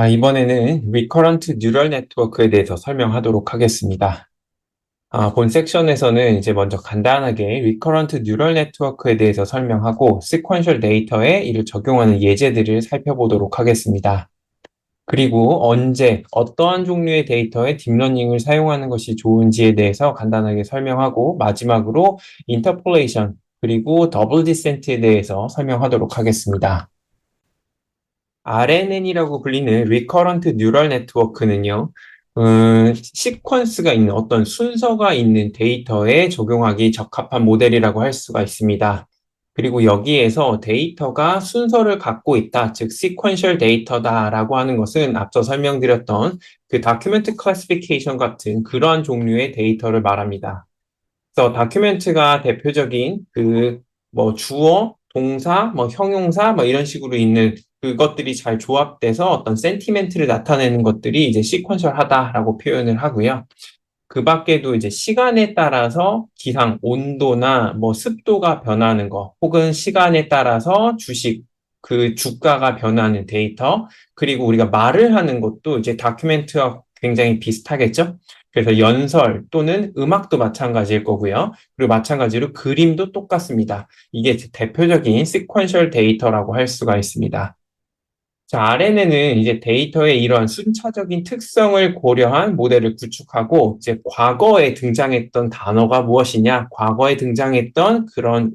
이번에는 Recurrent Neural Network에 대해서 설명하도록 하겠습니다. 본 섹션에서는 이제 먼저 간단하게 Recurrent Neural Network에 대해서 설명하고 Sequential 데이터에 이를 적용하는 예제들을 살펴보도록 하겠습니다. 그리고 언제, 어떠한 종류의 데이터에 딥러닝을 사용하는 것이 좋은지에 대해서 간단하게 설명하고 마지막으로 Interpolation, 그리고 Double Descent에 대해서 설명하도록 하겠습니다. RNN이라고 불리는 Recurrent Neural Network는요, 시퀀스가 있는 어떤 순서가 있는 데이터에 적용하기 적합한 모델이라고 할 수가 있습니다. 그리고 여기에서 데이터가 순서를 갖고 있다, 즉 sequential 데이터다라고 하는 것은 앞서 설명드렸던 그 document classification 같은 그러한 종류의 데이터를 말합니다. 그래서 다큐멘트가 대표적인 주어, 동사, 형용사, 이런 식으로 있는 그것들이 잘 조합돼서 어떤 센티멘트를 나타내는 것들이 이제 시퀀셜하다라고 표현을 하고요. 그 밖에도 이제 시간에 따라서 기상, 온도나 습도가 변하는 거, 혹은 시간에 따라서 그 주가가 변하는 데이터, 그리고 우리가 말을 하는 것도 이제 다큐멘트와 굉장히 비슷하겠죠? 그래서 연설 또는 음악도 마찬가지일 거고요. 그리고 마찬가지로 그림도 똑같습니다. 이게 대표적인 시퀀셜 데이터라고 할 수가 있습니다. 자, RNN은 이제 데이터의 이러한 순차적인 특성을 고려한 모델을 구축하고, 이제 과거에 등장했던 단어가 무엇이냐, 과거에 등장했던 그런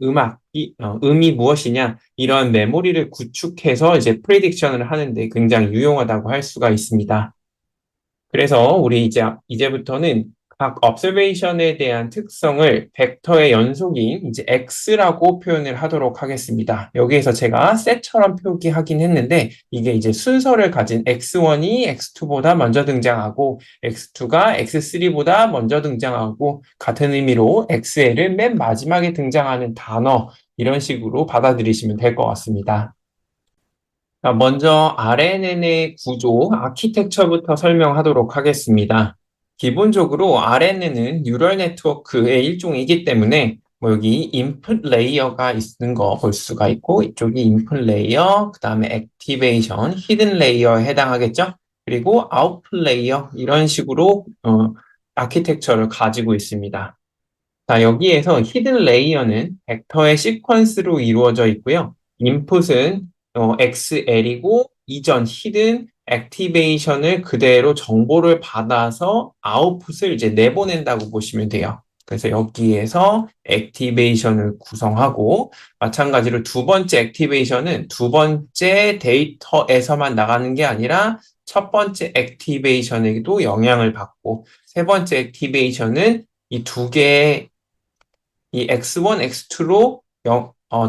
음이 무엇이냐, 이런 메모리를 구축해서 이제 프레딕션을 하는데 굉장히 유용하다고 할 수가 있습니다. 그래서 우리 이제부터는 각 observation에 대한 특성을 벡터의 연속인 이제 x라고 표현을 하도록 하겠습니다. 여기에서 제가 set처럼 표기하긴 했는데 이게 이제 순서를 가진 x1이 x2보다 먼저 등장하고 x2가 x3보다 먼저 등장하고 같은 의미로 xl은 맨 마지막에 등장하는 단어 이런 식으로 받아들이시면 될 것 같습니다. 먼저 RNN의 구조, 아키텍처부터 설명하도록 하겠습니다. 기본적으로 RNN은 뉴럴 네트워크의 일종이기 때문에 여기 인풋 레이어가 있는 거 볼 수가 있고 이쪽이 인풋 레이어, 그 다음에 액티베이션, 히든 레이어에 해당하겠죠? 그리고 아웃풋 레이어 이런 식으로 아키텍처를 가지고 있습니다. 자, 여기에서 히든 레이어는 벡터의 시퀀스로 이루어져 있고요. 인풋은 XL이고 이전 히든 액티베이션을 그대로 정보를 받아서 아웃풋을 이제 내보낸다고 보시면 돼요. 그래서 여기에서 액티베이션을 구성하고 마찬가지로 두 번째 액티베이션은 두 번째 데이터에서만 나가는 게 아니라 첫 번째 액티베이션에도 영향을 받고 세 번째 액티베이션은 이 두 개의 이 X1, X2로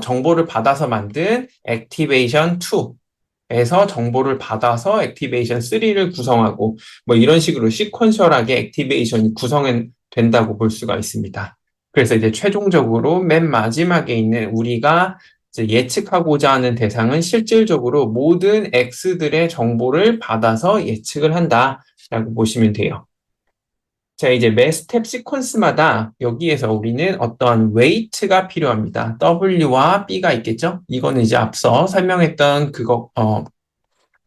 정보를 받아서 만든 액티베이션 2에서 정보를 받아서 액티베이션 3를 구성하고 이런 식으로 시퀀셜하게 액티베이션이 구성된다고 볼 수가 있습니다. 그래서 이제 최종적으로 맨 마지막에 있는 우리가 이제 예측하고자 하는 대상은 실질적으로 모든 X들의 정보를 받아서 예측을 한다라고 보시면 돼요. 자, 이제 매 스텝 시퀀스마다 여기에서 우리는 어떤 웨이트가 필요합니다. W와 B가 있겠죠? 이거는 이제 앞서 설명했던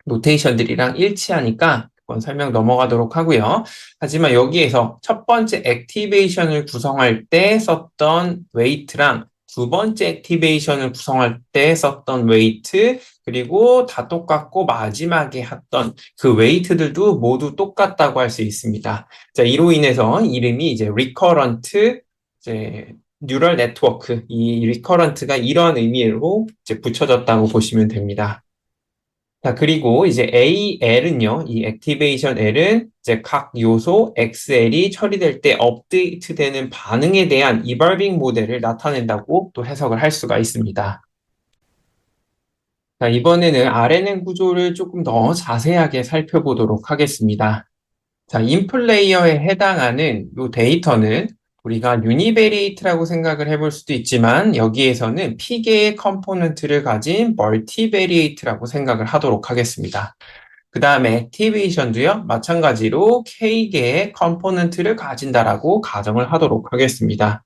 노테이션들이랑 일치하니까 그건 설명 넘어가도록 하고요. 하지만 여기에서 첫 번째 액티베이션을 구성할 때 썼던 웨이트랑 두 번째 액티베이션을 구성할 때 썼던 웨이트, 그리고 다 똑같고 마지막에 했던 그 웨이트들도 모두 똑같다고 할 수 있습니다. 자, 이로 인해서 이름이 이제 recurrent, 이제 뉴럴 네트워크, 이 recurrent가 이러한 의미로 이제 붙여졌다고 보시면 됩니다. 자, 그리고 이제 AL은요, 이 액티베이션 L은 이제 각 요소 XL이 처리될 때 업데이트되는 반응에 대한 이발빙 모델을 나타낸다고 또 해석을 할 수가 있습니다. 자, 이번에는 RNN 구조를 조금 더 자세하게 살펴보도록 하겠습니다. 자, 인풋 레이어에 해당하는 이 데이터는 우리가 유니베리에이트라고 생각을 해볼 수도 있지만 여기에서는 P개의 컴포넌트를 가진 멀티베리에이트라고 생각을 하도록 하겠습니다. 그 다음에 액티베이션도요, 마찬가지로 K개의 컴포넌트를 가진다라고 가정을 하도록 하겠습니다.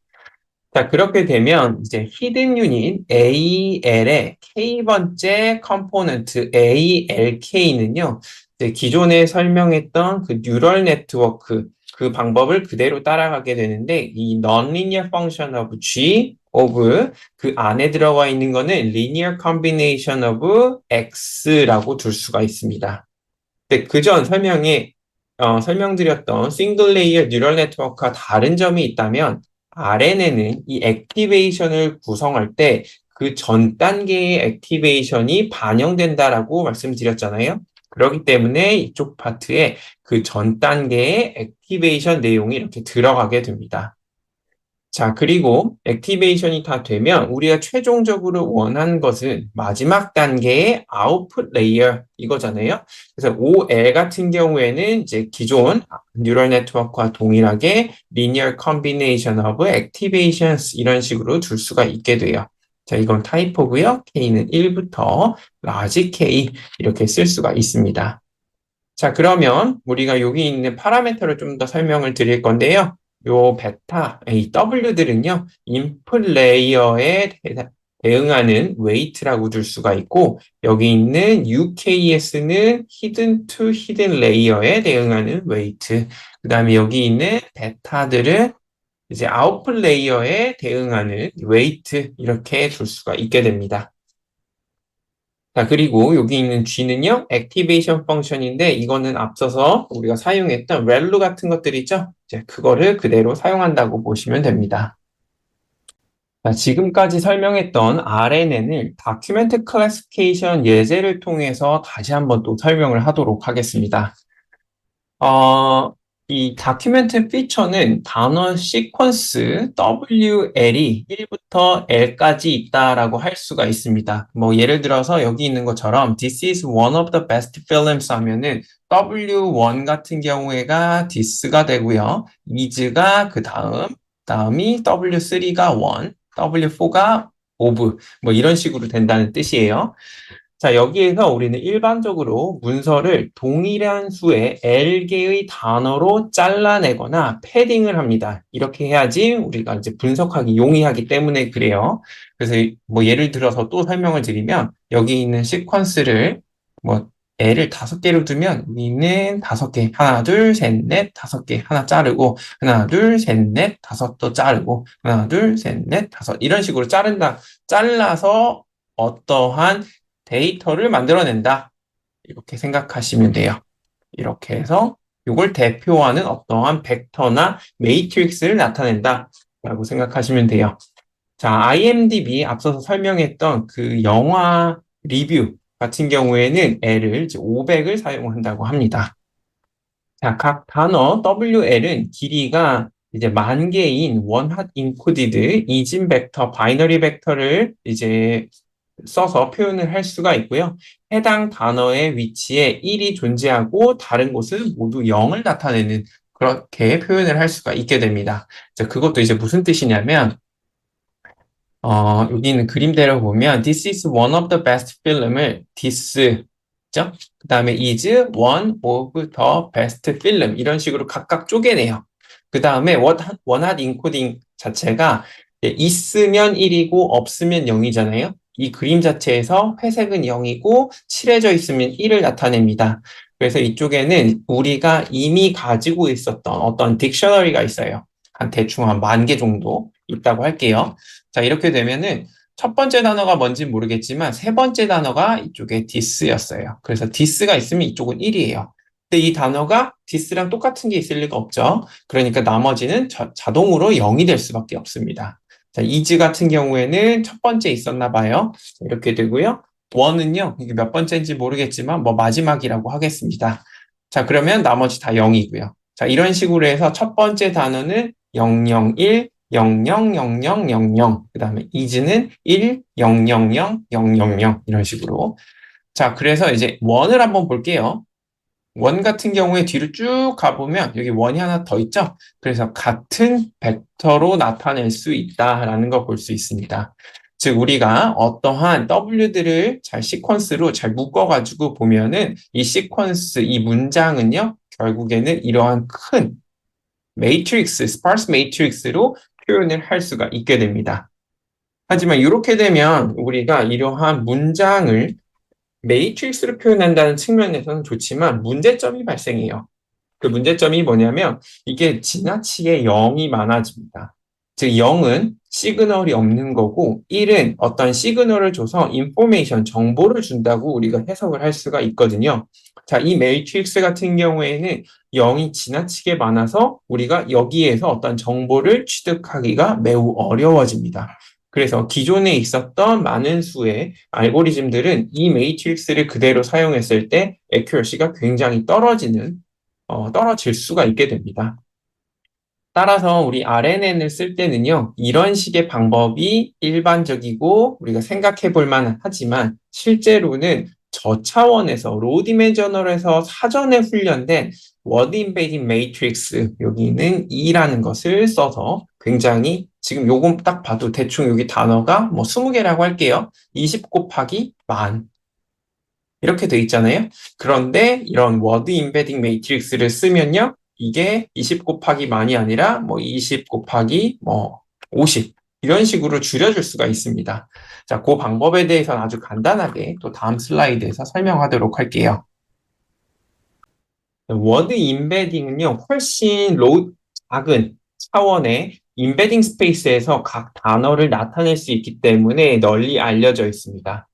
자, 그렇게 되면 이제 히든 유닛 AL의 K번째 컴포넌트 ALK는요, 이제 기존에 설명했던 그 뉴럴 네트워크 그 방법을 그대로 따라가게 되는데 이 non-linear function of G of 그 안에 들어가 있는 거는 linear combination of X라고 둘 수가 있습니다. 근데 그전 설명드렸던 싱글 레이어 뉴럴 네트워크와 다른 점이 있다면 RNN은 이 액티베이션을 구성할 때 그 전 단계의 액티베이션이 반영된다라고 말씀드렸잖아요. 그렇기 때문에 이쪽 파트에 그 전 단계의 액티베이션 내용이 이렇게 들어가게 됩니다. 자, 그리고 액티베이션이 다 되면 우리가 최종적으로 원하는 것은 마지막 단계의 아웃풋 레이어 이거잖아요. 그래서 OL 같은 경우에는 이제 기존 뉴럴 네트워크와 동일하게 linear combination of activations 이런 식으로 둘 수가 있게 돼요. 자, 이건 타이포고요. K는 1부터 라지 K 이렇게 쓸 수가 있습니다. 자, 그러면 우리가 여기 있는 파라미터를 좀 더 설명을 드릴 건데요. 요 베타, 이 W들은요, 인풋 레이어에 대응하는 웨이트라고 줄 수가 있고, 여기 있는 UKS는 히든 투 히든 레이어에 대응하는 웨이트, 그 다음에 여기 있는 베타들은 이제 아웃풋 레이어에 대응하는 웨이트, 이렇게 줄 수가 있게 됩니다. 자, 그리고 여기 있는 G는요, 액티베이션 펑션인데, 이거는 앞서서 우리가 사용했던 렐루 같은 것들 있죠? 이제 그거를 그대로 사용한다고 보시면 됩니다. 자, 지금까지 설명했던 RNN을 다큐멘트 클래시피케이션 예제를 통해서 다시 한번 또 설명을 하도록 하겠습니다. 이 다큐멘트 피처는 단어 시퀀스 WL이 1부터 L까지 있다라고 할 수가 있습니다. 뭐 예를 들어서 여기 있는 것처럼 This is one of the best films 하면은 W1 같은 경우에가 this가 되고요. is가 다음이 W3가 1, W4가 of 뭐 이런 식으로 된다는 뜻이에요. 자, 여기에서 우리는 일반적으로 문서를 동일한 수의 L개의 단어로 잘라내거나 패딩을 합니다. 이렇게 해야지 우리가 이제 분석하기 용이하기 때문에 그래요. 그래서 뭐 예를 들어서 또 설명을 드리면 여기 있는 시퀀스를 뭐 L을 5개로 두면 여기는 5개, 하나, 둘, 셋, 넷, 5개, 하나 자르고, 하나, 둘, 셋, 넷, 5또 자르고, 하나, 둘, 셋, 넷, 5, 이런 식으로 잘라서 어떠한 데이터를 만들어낸다. 이렇게 생각하시면 돼요. 이렇게 해서 이걸 대표하는 어떠한 벡터나 매트릭스를 나타낸다. 라고 생각하시면 돼요. 자, IMDb 앞서서 설명했던 그 영화 리뷰 같은 경우에는 L을 500을 사용한다고 합니다. 자, 각 단어 WL은 길이가 이제 10,000개인 원핫 인코디드 이진 벡터, 바이너리 벡터를 이제 써서 표현을 할 수가 있고요. 해당 단어의 위치에 1이 존재하고 다른 곳은 모두 0을 나타내는 그렇게 표현을 할 수가 있게 됩니다. 자, 그것도 이제 무슨 뜻이냐면 여기 있는 그림대로 보면 This is one of the best film을 this 죠? 그 다음에 is one of the best film 이런 식으로 각각 쪼개내요. 그 다음에 원핫 인코딩 자체가 있으면 1이고 없으면 0이잖아요. 이 그림 자체에서 회색은 0이고 칠해져 있으면 1을 나타냅니다. 그래서 이쪽에는 우리가 이미 가지고 있었던 어떤 딕셔너리가 있어요. 대충 한 10,000개 정도 있다고 할게요. 자, 이렇게 되면은 첫 번째 단어가 뭔지 모르겠지만 세 번째 단어가 이쪽에 this였어요. 그래서 this가 있으면 이쪽은 1이에요. 근데 이 단어가 this랑 똑같은 게 있을 리가 없죠. 그러니까 나머지는 자동으로 0이 될 수밖에 없습니다. 자, is 같은 경우에는 첫 번째 있었나 봐요. 이렇게 되고요. one은요, 이게 몇 번째인지 모르겠지만 뭐 마지막이라고 하겠습니다. 자, 그러면 나머지 다 0이고요. 자, 이런 식으로 해서 첫 번째 단어는 001, 000000, 그 다음에 is는 1, 000000 이런 식으로. 자, 그래서 이제 원을 한번 볼게요. 원 같은 경우에 뒤로 쭉 가보면 여기 원이 하나 더 있죠? 그래서 같은 벡터로 나타낼 수 있다라는 걸 볼 수 있습니다. 즉 우리가 어떠한 W들을 잘 시퀀스로 잘 묶어가지고 보면은 이 시퀀스, 이 문장은요 결국에는 이러한 큰 매트릭스, 스파스 매트릭스로 표현을 할 수가 있게 됩니다. 하지만 이렇게 되면 우리가 이러한 문장을 매트릭스로 표현한다는 측면에서는 좋지만 문제점이 발생해요. 그 문제점이 뭐냐면 이게 지나치게 0이 많아집니다. 즉 0은 시그널이 없는 거고 1은 어떤 시그널을 줘서 인포메이션, 정보를 준다고 우리가 해석을 할 수가 있거든요. 자, 이 매트릭스 같은 경우에는 0이 지나치게 많아서 우리가 여기에서 어떤 정보를 취득하기가 매우 어려워집니다. 그래서 기존에 있었던 많은 수의 알고리즘들은 이 매트릭스를 그대로 사용했을 때 애큐러시가 굉장히 떨어질 수가 있게 됩니다. 따라서 우리 RNN을 쓸 때는요, 이런 식의 방법이 일반적이고 우리가 생각해 볼 만하지만 실제로는 저차원에서 로 디멘셔널에서 사전에 훈련된 워드 임베딩 매트릭스 여기는 E라는 것을 써서 굉장히 지금 요금 딱 봐도 대충 여기 단어가 뭐 20개라고 할게요. 20 곱하기 만 이렇게 돼 있잖아요. 그런데 이런 워드 임베딩 매트릭스를 쓰면요. 이게 20 곱하기 만이 아니라 뭐 20 곱하기 뭐 50 이런 식으로 줄여줄 수가 있습니다. 자, 그 방법에 대해서는 아주 간단하게 또 다음 슬라이드에서 설명하도록 할게요. 워드 임베딩은요, 훨씬 작은 차원의 임베딩 스페이스에서 각 단어를 나타낼 수 있기 때문에 널리 알려져 있습니다.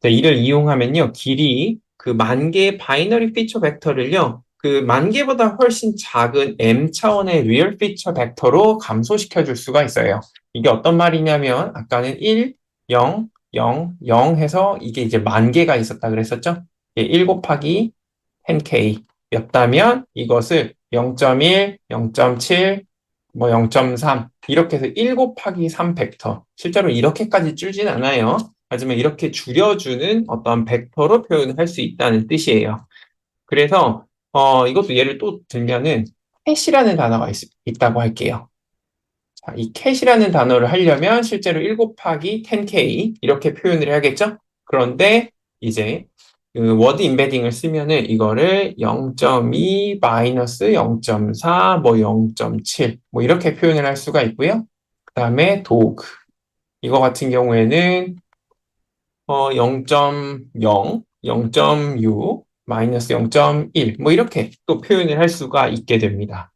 자, 이를 이용하면요, 길이 그 10,000개의 바이너리 피처 벡터를요, 그 10,000개보다 훨씬 작은 M 차원의 리얼 피처 벡터로 감소시켜 줄 수가 있어요. 이게 어떤 말이냐면, 아까는 1, 0, 0, 0 해서 이게 이제 10,000개가 있었다 그랬었죠? 1 곱하기 10K 였다면 이것을 0.1, 0.7, 뭐 0.3 이렇게 해서 1 곱하기 3 벡터 실제로 이렇게까지 줄진 않아요. 하지만 이렇게 줄여주는 어떤 벡터로 표현할 수 있다는 뜻이에요. 그래서 이것도 예를 또 들면은 캣이라는 단어가 있다고 할게요. 자, 이 캣이라는 단어를 하려면 실제로 1 곱하기 10K 이렇게 표현을 해야겠죠? 그런데 이제 그 워드 임베딩을 쓰면은 이거를 0.2 마이너스 0.4 뭐 0.7 뭐 이렇게 표현을 할 수가 있고요. 그 다음에 도그 이거 같은 경우에는 0.0, 0.6, 마이너스 0.1 뭐 이렇게 또 표현을 할 수가 있게 됩니다.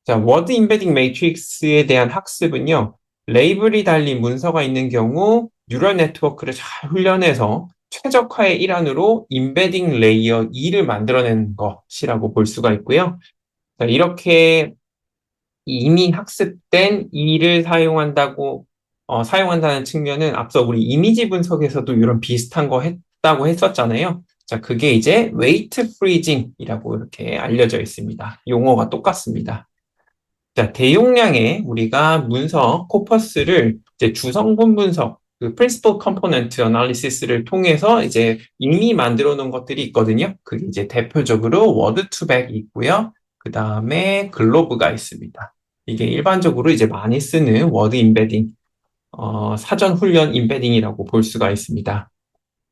자, 워드 임베딩 매트릭스에 대한 학습은요. 레이블이 달린 문서가 있는 경우 뉴럴 네트워크를 잘 훈련해서 최적화의 일환으로 임베딩 레이어 2를 만들어내는 것이라고 볼 수가 있고요. 자, 이렇게 이미 학습된 2를 사용한다는 측면은 앞서 우리 이미지 분석에서도 이런 비슷한 거 했다고 했었잖아요. 자, 그게 이제 웨이트 프리징이라고 이렇게 알려져 있습니다. 용어가 똑같습니다. 자, 대용량의 우리가 문서 코퍼스를 이제 주성분 분석, 그 Principal Component Analysis를 통해서 이제 이미 만들어 놓은 것들이 있거든요. 그게 이제 대표적으로 워드2백이 있고요. 그 다음에 글로브가 있습니다. 이게 일반적으로 이제 많이 쓰는 워드 임베딩, 사전 훈련 임베딩이라고 볼 수가 있습니다.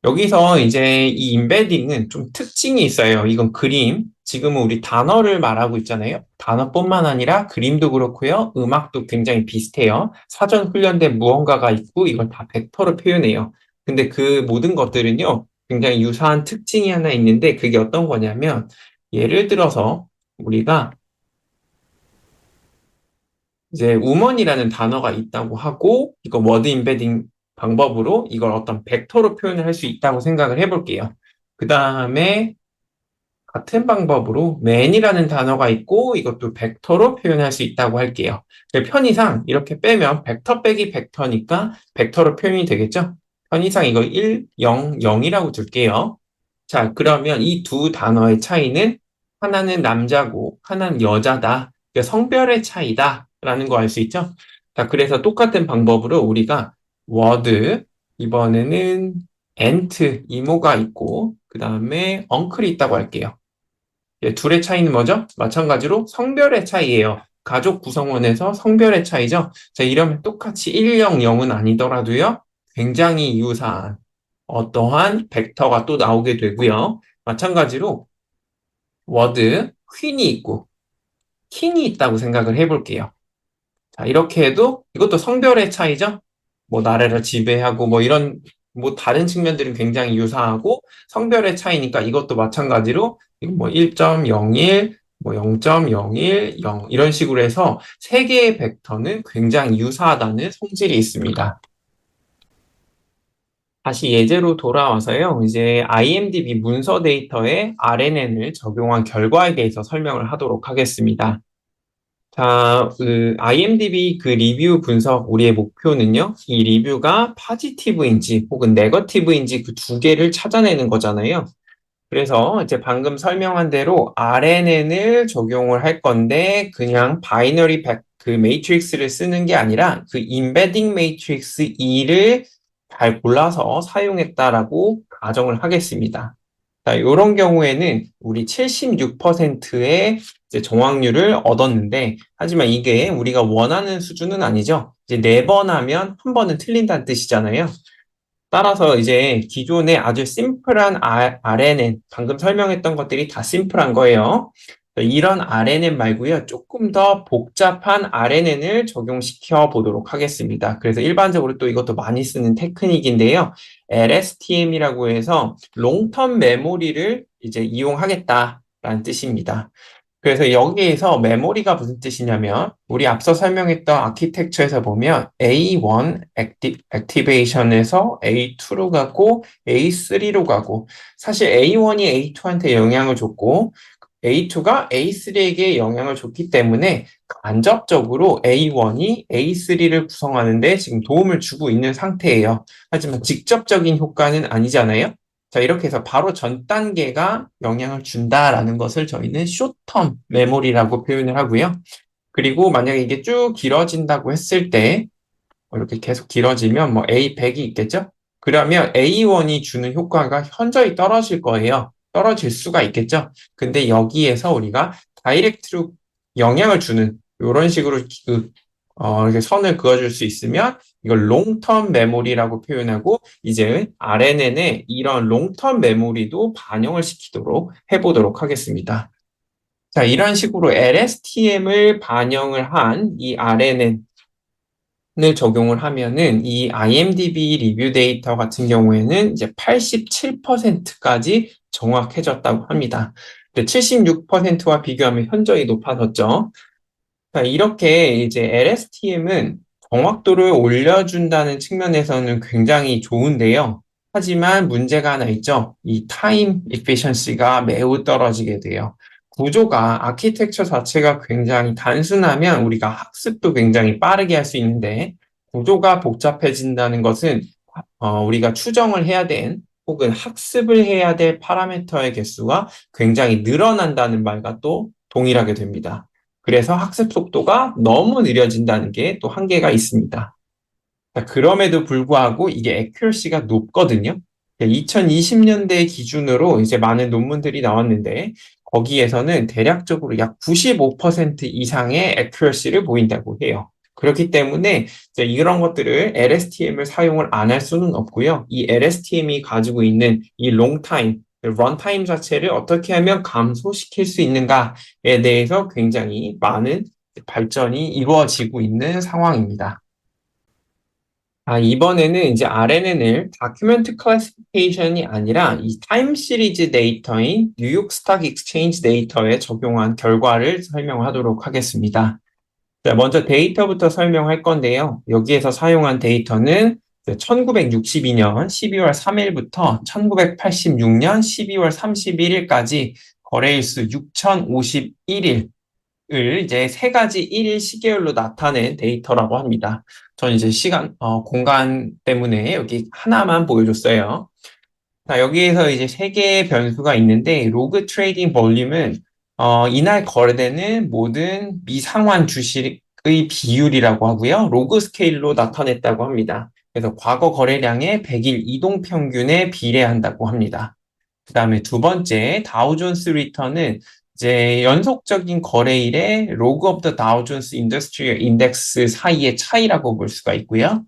여기서 이제 이 임베딩은 좀 특징이 있어요. 이건 그림. 지금은 우리 단어를 말하고 있잖아요. 단어뿐만 아니라 그림도 그렇고요. 음악도 굉장히 비슷해요. 사전 훈련된 무언가가 있고 이걸 다 벡터로 표현해요. 근데 그 모든 것들은요. 굉장히 유사한 특징이 하나 있는데 그게 어떤 거냐면 예를 들어서 우리가 이제 우먼이라는 단어가 있다고 하고 이거 워드 임베딩 방법으로 이걸 어떤 벡터로 표현을 할 수 있다고 생각을 해볼게요. 그 다음에 같은 방법으로 man이라는 단어가 있고 이것도 벡터로 표현할 수 있다고 할게요. 편의상 이렇게 빼면 벡터 빼기 벡터니까 벡터로 표현이 되겠죠? 편의상 이거 1, 0, 0이라고 둘게요. 자, 그러면 이 두 단어의 차이는 하나는 남자고 하나는 여자다. 그러니까 성별의 차이다. 라는 거 알 수 있죠? 자, 그래서 똑같은 방법으로 우리가 word, 이번에는 ant, 이모가 있고, 그 다음에 uncle이 있다고 할게요. 둘의 차이는 뭐죠? 마찬가지로 성별의 차이예요. 가족 구성원에서 성별의 차이죠? 자, 이러면 똑같이 1, 0, 0은 아니더라도요. 굉장히 유사한 어떠한 벡터가 또 나오게 되고요. 마찬가지로 워드, 퀸이 있고 킹이 있다고 생각을 해볼게요. 자, 이렇게 해도 이것도 성별의 차이죠? 뭐 나라를 지배하고 뭐 이런 뭐 다른 측면들은 굉장히 유사하고 성별의 차이니까 이것도 마찬가지로 이거 뭐 1.01, 뭐 0.01, 0 이런 식으로 해서 세 개의 벡터는 굉장히 유사하다는 성질이 있습니다. 다시 예제로 돌아와서요. 이제 IMDb 문서 데이터에 RNN을 적용한 결과에 대해서 설명을 하도록 하겠습니다. 자, IMDb 리뷰 분석, 우리의 목표는요, 이 리뷰가 파지티브인지 혹은 네거티브인지 그 두 개를 찾아내는 거잖아요. 그래서 이제 방금 설명한 대로 RNN을 적용을 할 건데, 그냥 바이너리 그 매트릭스를 쓰는 게 아니라 그 임베딩 매트릭스 2를 잘 골라서 사용했다라고 가정을 하겠습니다. 자, 이런 경우에는 우리 76%의 이제 정확률을 얻었는데, 하지만 이게 우리가 원하는 수준은 아니죠. 이제 4번 하면 한 번은 틀린다는 뜻이잖아요. 따라서 이제 기존의 아주 심플한 RNN, 방금 설명했던 것들이 다 심플한 거예요. 이런 RNN 말고요. 조금 더 복잡한 RNN을 적용시켜 보도록 하겠습니다. 그래서 일반적으로 또 이것도 많이 쓰는 테크닉인데요. LSTM이라고 해서 롱텀 메모리를 이제 이용하겠다라는 뜻입니다. 그래서 여기에서 메모리가 무슨 뜻이냐면 우리 앞서 설명했던 아키텍처에서 보면 A1 액티베이션에서 A2로 가고 A3로 가고 사실 A1이 A2한테 영향을 줬고 A2가 A3에게 영향을 줬기 때문에 간접적으로 A1이 A3를 구성하는데 지금 도움을 주고 있는 상태예요. 하지만 직접적인 효과는 아니잖아요. 자, 이렇게 해서 바로 전 단계가 영향을 준다라는 것을 저희는 쇼텀 메모리라고 표현을 하고요. 그리고 만약에 이게 쭉 길어진다고 했을 때, 이렇게 계속 길어지면 뭐 A100이 있겠죠? 그러면 A1이 주는 효과가 현저히 떨어질 거예요. 떨어질 수가 있겠죠? 근데 여기에서 우리가 다이렉트로 영향을 주는 이런 식으로 이렇게 선을 그어줄 수 있으면 이걸 롱텀 메모리라고 표현하고 이제 RNN에 이런 롱텀 메모리도 반영을 시키도록 해보도록 하겠습니다. 자, 이런 식으로 LSTM을 반영을 한 이 RNN을 적용을 하면은 이 IMDb 리뷰 데이터 같은 경우에는 이제 87%까지 정확해졌다고 합니다. 76%와 비교하면 현저히 높아졌죠. 자, 이렇게 이제 LSTM은 정확도를 올려준다는 측면에서는 굉장히 좋은데요. 하지만 문제가 하나 있죠. 이 타임 efficiency가 매우 떨어지게 돼요. 구조가, 아키텍처 자체가 굉장히 단순하면 우리가 학습도 굉장히 빠르게 할 수 있는데, 구조가 복잡해진다는 것은 우리가 추정을 해야 된 혹은 학습을 해야 될 파라미터의 개수가 굉장히 늘어난다는 말과 또 동일하게 됩니다. 그래서 학습 속도가 너무 느려진다는 게 또 한계가 있습니다. 그럼에도 불구하고 이게 accuracy가 높거든요. 2020년대 기준으로 이제 많은 논문들이 나왔는데 거기에서는 대략적으로 약 95% 이상의 accuracy를 보인다고 해요. 그렇기 때문에 이제 이런 것들을 LSTM을 사용을 안 할 수는 없고요. 이 LSTM이 가지고 있는 이 롱타임, 런타임 자체를 어떻게 하면 감소시킬 수 있는가에 대해서 굉장히 많은 발전이 이루어지고 있는 상황입니다. 이번에는 이제 RNN을 다큐멘트 클래시피케이션이 아니라 이 타임 시리즈 데이터인 뉴욕 스탁 익스체인지 데이터에 적용한 결과를 설명하도록 하겠습니다. 자, 먼저 데이터부터 설명할 건데요. 여기에서 사용한 데이터는 1962년 12월 3일부터 1986년 12월 31일까지 거래일수 6,051일 을 이제 세 가지 일일 시계열로 나타낸 데이터라고 합니다. 저는 이제 공간 때문에 여기 하나만 보여줬어요. 자, 여기에서 이제 세 개의 변수가 있는데, 로그 트레이딩 볼륨은, 이날 거래되는 모든 미상환 주식의 비율이라고 하고요. 로그 스케일로 나타냈다고 합니다. 그래서 과거 거래량의 100일 이동 평균에 비례한다고 합니다. 그 다음에 두 번째, 다우존스 리턴은 이제 연속적인 거래일의 로그 오브 더 다우존스 인더스트리얼 인덱스 사이의 차이라고 볼 수가 있고요.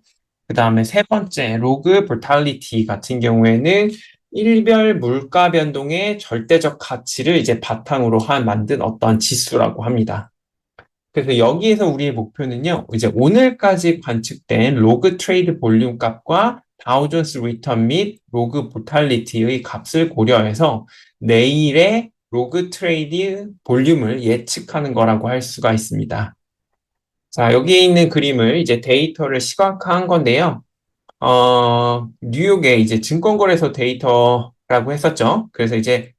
그 다음에 세 번째, 로그 보탈리티 같은 경우에는 일별 물가 변동의 절대적 가치를 이제 바탕으로 만든 어떤 지수라고 합니다. 그래서 여기에서 우리의 목표는요, 이제 오늘까지 관측된 로그 트레이드 볼륨 값과 다우존스 리턴 및 로그 모탈리티의 값을 고려해서 내일의 로그 트레이드 볼륨을 예측하는 거라고 할 수가 있습니다. 자, 여기에 있는 그림을 이제 데이터를 시각화한 건데요. 뉴욕의 이제 증권거래소 데이터라고 했었죠. 그래서 이제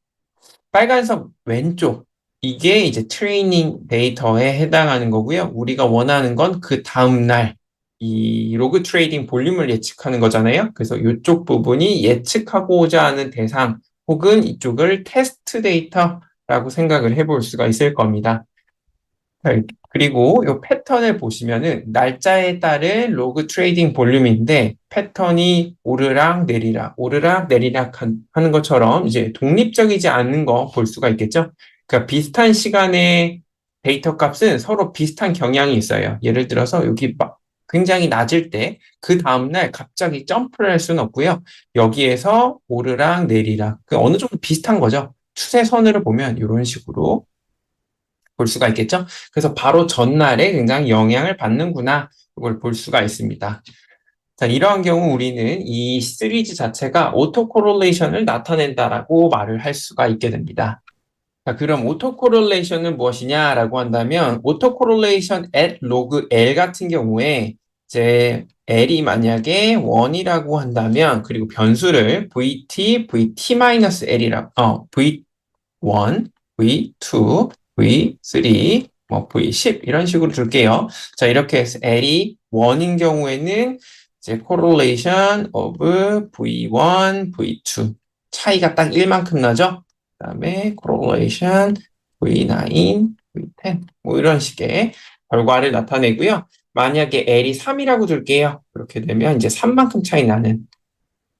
빨간색 왼쪽, 이게 이제 트레이닝 데이터에 해당하는 거고요. 우리가 원하는 건 그 다음날 이 로그 트레이딩 볼륨을 예측하는 거잖아요. 그래서 이쪽 부분이 예측하고자 하는 대상 혹은 이쪽을 테스트 데이터라고 생각을 해볼 수가 있을 겁니다. 그리고 이 패턴을 보시면은 날짜에 따른 로그 트레이딩 볼륨인데 패턴이 오르락 내리락 하는 것처럼 이제 독립적이지 않는 거 볼 수가 있겠죠. 그러니까 비슷한 시간에 데이터 값은 서로 비슷한 경향이 있어요. 예를 들어서 여기 막 굉장히 낮을 때 그 다음날 갑자기 점프를 할 수는 없고요. 여기에서 오르락 내리락 어느 정도 비슷한 거죠. 추세선으로 보면 이런 식으로 볼 수가 있겠죠? 그래서 바로 전날에 굉장히 영향을 받는구나, 이걸 볼 수가 있습니다. 자, 이러한 경우 우리는 이 시리즈 자체가 오토 코릴레이션을 나타낸다라고 말을 할 수가 있게 됩니다. 자, 그럼 오토 코릴레이션은 무엇이냐라고 한다면 오토 코릴레이션 at log L 같은 경우에 이제 L이 만약에 1이라고 한다면 그리고 변수를 VT-L이라고 V1, V2, V3, 뭐 V10 이런 식으로 줄게요. 자, 이렇게 해서 L이 1인 경우에는 이제 correlation of V1, V2 차이가 딱 1만큼 나죠? 그 다음에 correlation V9, V10 뭐 이런 식의 결과를 나타내고요. 만약에 L이 3이라고 줄게요. 그렇게 되면 이제 3만큼 차이 나는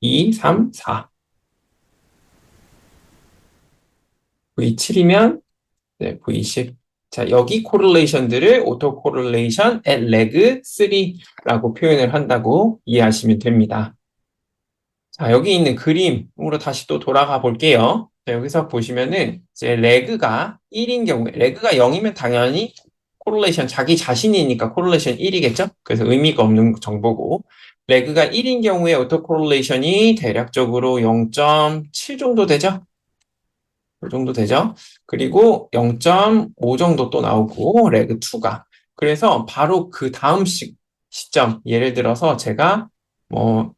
2, 3, 4 V7이면 네, V10. 자, 여기 코릴레이션들을 오토 코릴레이션 at leg 3라고 표현을 한다고 이해하시면 됩니다. 자, 여기 있는 그림으로 다시 또 돌아가 볼게요. 자, 여기서 보시면은 이제 레그가 1인 경우에 레그가 0이면 당연히 코릴레이션 자기 자신이니까 코릴레이션 1이겠죠? 그래서 의미가 없는 정보고 레그가 1인 경우에 오토 코릴레이션이 대략적으로 0.7 정도 되죠? 이 정도 되죠? 그리고 0.5 정도 또 나오고 레그 2가 그래서 바로 그 다음 시점 예를 들어서 제가 뭐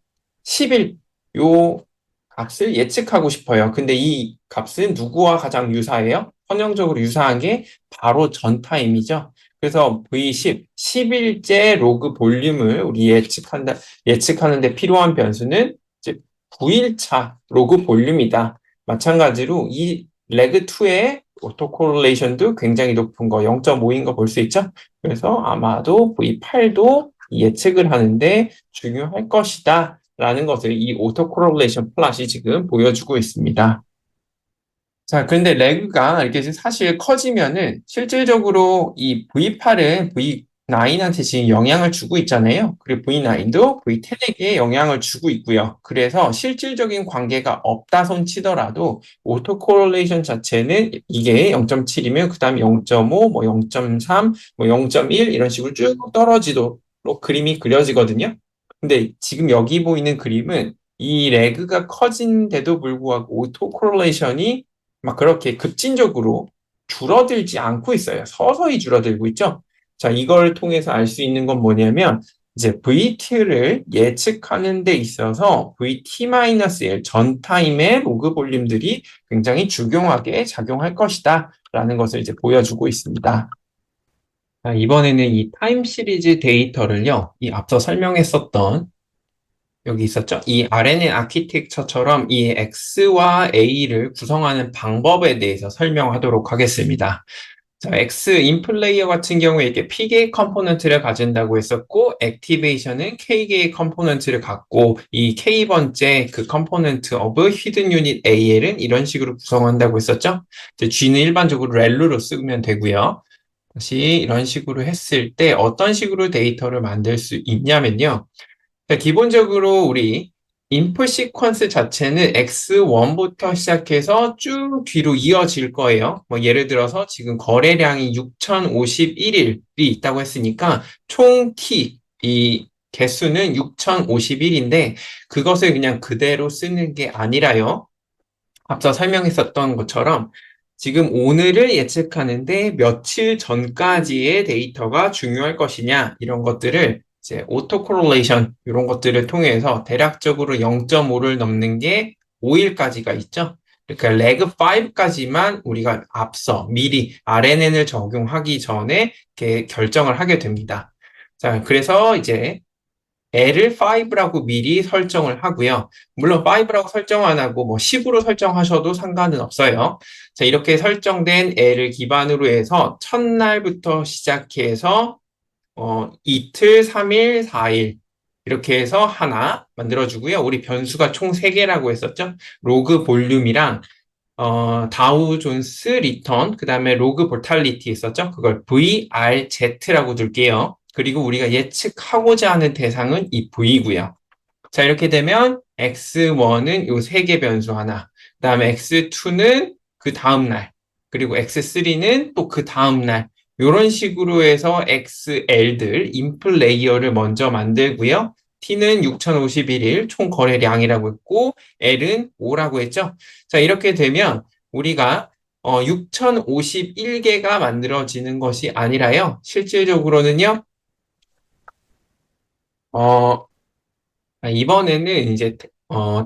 10일 요 값을 예측하고 싶어요. 근데 이 값은 누구와 가장 유사해요? 선형적으로 유사한 게 바로 전 타임이죠. 그래서 V10, 10일째 로그 볼륨을 우리 예측하는데 필요한 변수는 이제 9일차 로그 볼륨이다. 마찬가지로 이 레그 2의 오토 코릴레이션도 굉장히 높은 거 0.5인 거 볼 수 있죠? 그래서 아마도 V8도 예측을 하는데 중요할 것이다 라는 것을 이 오토 코릴레이션 플롯이 지금 보여주고 있습니다. 자, 그런데 레그가 이렇게 사실 커지면은 실질적으로 이 V8은 V9한테 지금 영향을 주고 있잖아요. 그리고 V9도 V10에게 영향을 주고 있고요. 그래서 실질적인 관계가 없다 손 치더라도 오토 코릴레이션 자체는 이게 0.7이면 그 다음 0.5, 뭐 0.3, 뭐 0.1 이런 식으로 쭉 떨어지도록 그림이 그려지거든요. 근데 지금 여기 보이는 그림은 이 레그가 커진데도 불구하고 오토 코릴레이션이 막 그렇게 급진적으로 줄어들지 않고 있어요. 서서히 줄어들고 있죠. 자, 이걸 통해서 알 수 있는 건 뭐냐면 이제 VT를 예측하는 데 있어서 VT-L 전 타임의 로그 볼륨들이 굉장히 중요하게 작용할 것이다 라는 것을 이제 보여주고 있습니다. 자, 이번에는 이 타임 시리즈 데이터를요, 이 앞서 설명했었던 여기 있었죠? 이 RNN 아키텍처처럼 이 X와 A를 구성하는 방법에 대해서 설명하도록 하겠습니다. 자, X 인플레이어 같은 경우에 이렇게 P개의 컴포넌트를 가진다고 했었고, 액티베이션은 K개의 컴포넌트를 갖고, 이 K번째 그 컴포넌트 of 히든 유닛 AL은 이런 식으로 구성한다고 했었죠? G는 일반적으로 렐루로 쓰면 되고요. 다시 이런 식으로 했을 때 어떤 식으로 데이터를 만들 수 있냐면요. 기본적으로 우리 인풋 시퀀스 자체는 X1부터 시작해서 쭉 뒤로 이어질 거예요. 뭐 예를 들어서 지금 거래량이 6,051일이 있다고 했으니까 총 T, 이 개수는 6051인데 그것을 그냥 그대로 쓰는 게 아니라요. 앞서 설명했었던 것처럼 지금 오늘을 예측하는데 며칠 전까지의 데이터가 중요할 것이냐 이런 것들을 이제 오토 코릴레이션 이런 것들을 통해서 대략적으로 0.5를 넘는 게 5일까지가 있죠. 그러니까 레그 5까지만 우리가 앞서 미리 RNN을 적용하기 전에 이렇게 결정을 하게 됩니다. 자, 그래서 이제 L을 5라고 미리 설정을 하고요. 물론 5라고 설정 안 하고 뭐 10으로 설정하셔도 상관은 없어요. 자, 이렇게 설정된 L을 기반으로 해서 첫날부터 시작해서 이틀, 3일, 4일 이렇게 해서 하나 만들어주고요. 우리 변수가 총 3개라고 했었죠. 로그 볼륨이랑 다우 존스 리턴, 그 다음에 로그 보탈리티 있었죠? 그걸 VRZ라고 둘게요. 그리고 우리가 예측하고자 하는 대상은 이 V고요. 자, 이렇게 되면 X1은 요 3개 변수 하나, 그 다음에 X2는 그 다음날, 그리고 X3는 또 그 다음날, 이런 식으로 해서 XL들, 인플 레이어를 먼저 만들고요. T는 6051일 총 거래량이라고 했고, L은 5라고 했죠. 자, 이렇게 되면 우리가 6051개가 만들어지는 것이 아니라요. 실질적으로는요. 어, 이번에는 이제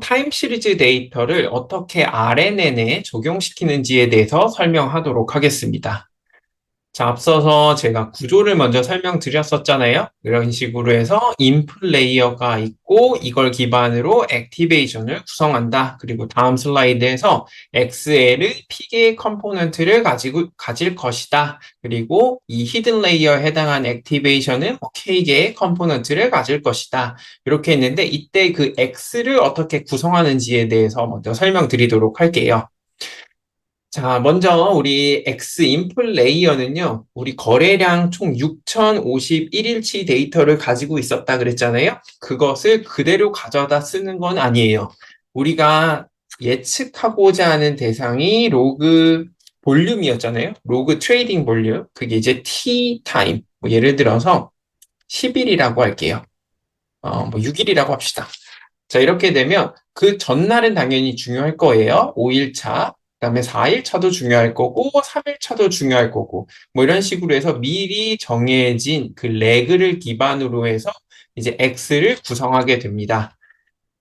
타임 시리즈 데이터를 어떻게 RNN에 적용시키는지에 대해서 설명하도록 하겠습니다. 자, 앞서서 제가 구조를 먼저 설명드렸었잖아요. 이런 식으로 해서 인풋 레이어가 있고 이걸 기반으로 액티베이션을 구성한다. 그리고 다음 슬라이드에서 XL의 P개의 컴포넌트를 가질 것이다. 그리고 이 히든 레이어에 해당한 액티베이션은 K개의 컴포넌트를 가질 것이다. 이렇게 했는데 이때 그 X를 어떻게 구성하는지에 대해서 먼저 설명드리도록 할게요. 자, 먼저 우리 X 인풋 레이어는요, 우리 거래량 총 6051일치 데이터를 가지고 있었다 그랬잖아요. 그것을 그대로 가져다 쓰는 건 아니에요. 우리가 예측하고자 하는 대상이 로그 볼륨이었잖아요. 로그 트레이딩 볼륨. 그게 이제 T 타임. 뭐 예를 들어서 10일이라고 할게요. 뭐 6일이라고 합시다. 자, 이렇게 되면 그 전날은 당연히 중요할 거예요. 5일차, 그다음에 4일차도 중요할 거고, 3일차도 중요할 거고, 뭐 이런 식으로 해서 미리 정해진 그 레그를 기반으로 해서 이제 X를 구성하게 됩니다.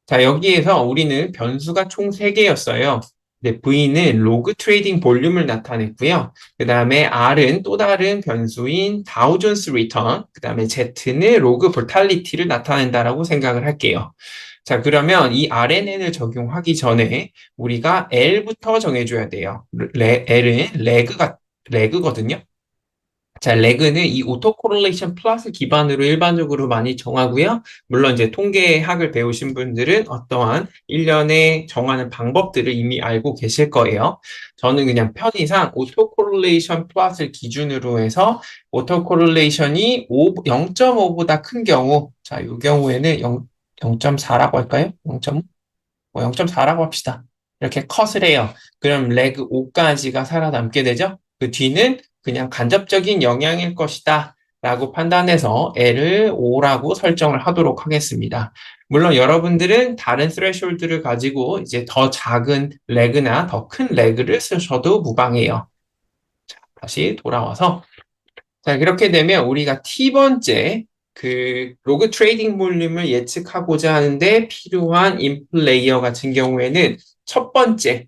자, 여기에서 우리는 변수가 총 3개였어요. 근데 V는 로그 트레이딩 볼륨을 나타냈고요. 그 다음에 R은 또 다른 변수인 다우존스 리턴, 그 다음에 Z는 로그 볼탈리티를 나타낸다라고 생각을 할게요. 자, 그러면 이 RNN을 적용하기 전에 우리가 L부터 정해줘야 돼요. L은 레그거든요. 자, 레그는 이 오토 코릴레이션 플러스 기반으로 일반적으로 많이 정하고요. 물론 이제 통계학을 배우신 분들은 어떠한 일련의 정하는 방법들을 이미 알고 계실 거예요. 저는 그냥 편의상 오토 코릴레이션 플러스를 기준으로 해서 오토 코릴레이션이 0.5보다 큰 경우, 자, 이 경우에는 0.4라고 할까요? 0.5? 뭐 0.4라고 합시다. 이렇게 컷을 해요. 그럼 레그 5까지가 살아남게 되죠? 그 뒤는 그냥 간접적인 영향일 것이다 라고 판단해서 L을 5라고 설정을 하도록 하겠습니다. 물론 여러분들은 다른 스레숄드를 가지고 이제 더 작은 레그나 더 큰 레그를 쓰셔도 무방해요. 자, 다시 돌아와서 자, 그렇게 되면 우리가 T번째 그 로그 트레이딩 볼륨을 예측하고자 하는데 필요한 인풋 레이어 같은 경우에는 첫 번째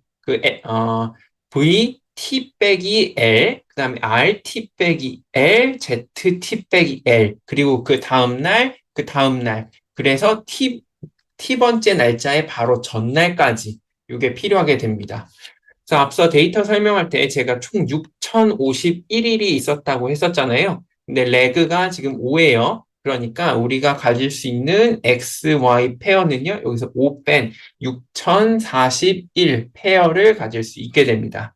V T 빼기 L, 그 다음에 R T 빼기 L, Z T 빼기 L, 그리고 그 다음날, 그 다음날. 그래서 T번째 날짜의 바로 전날까지 이게 필요하게 됩니다. 자, 앞서 데이터 설명할 때 제가 총 6051일이 있었다고 했었잖아요. 근데 레그가 지금 5예요. 그러니까 우리가 가질 수 있는 XY 페어는요, 여기서 5 뺀 6041 페어를 가질 수 있게 됩니다.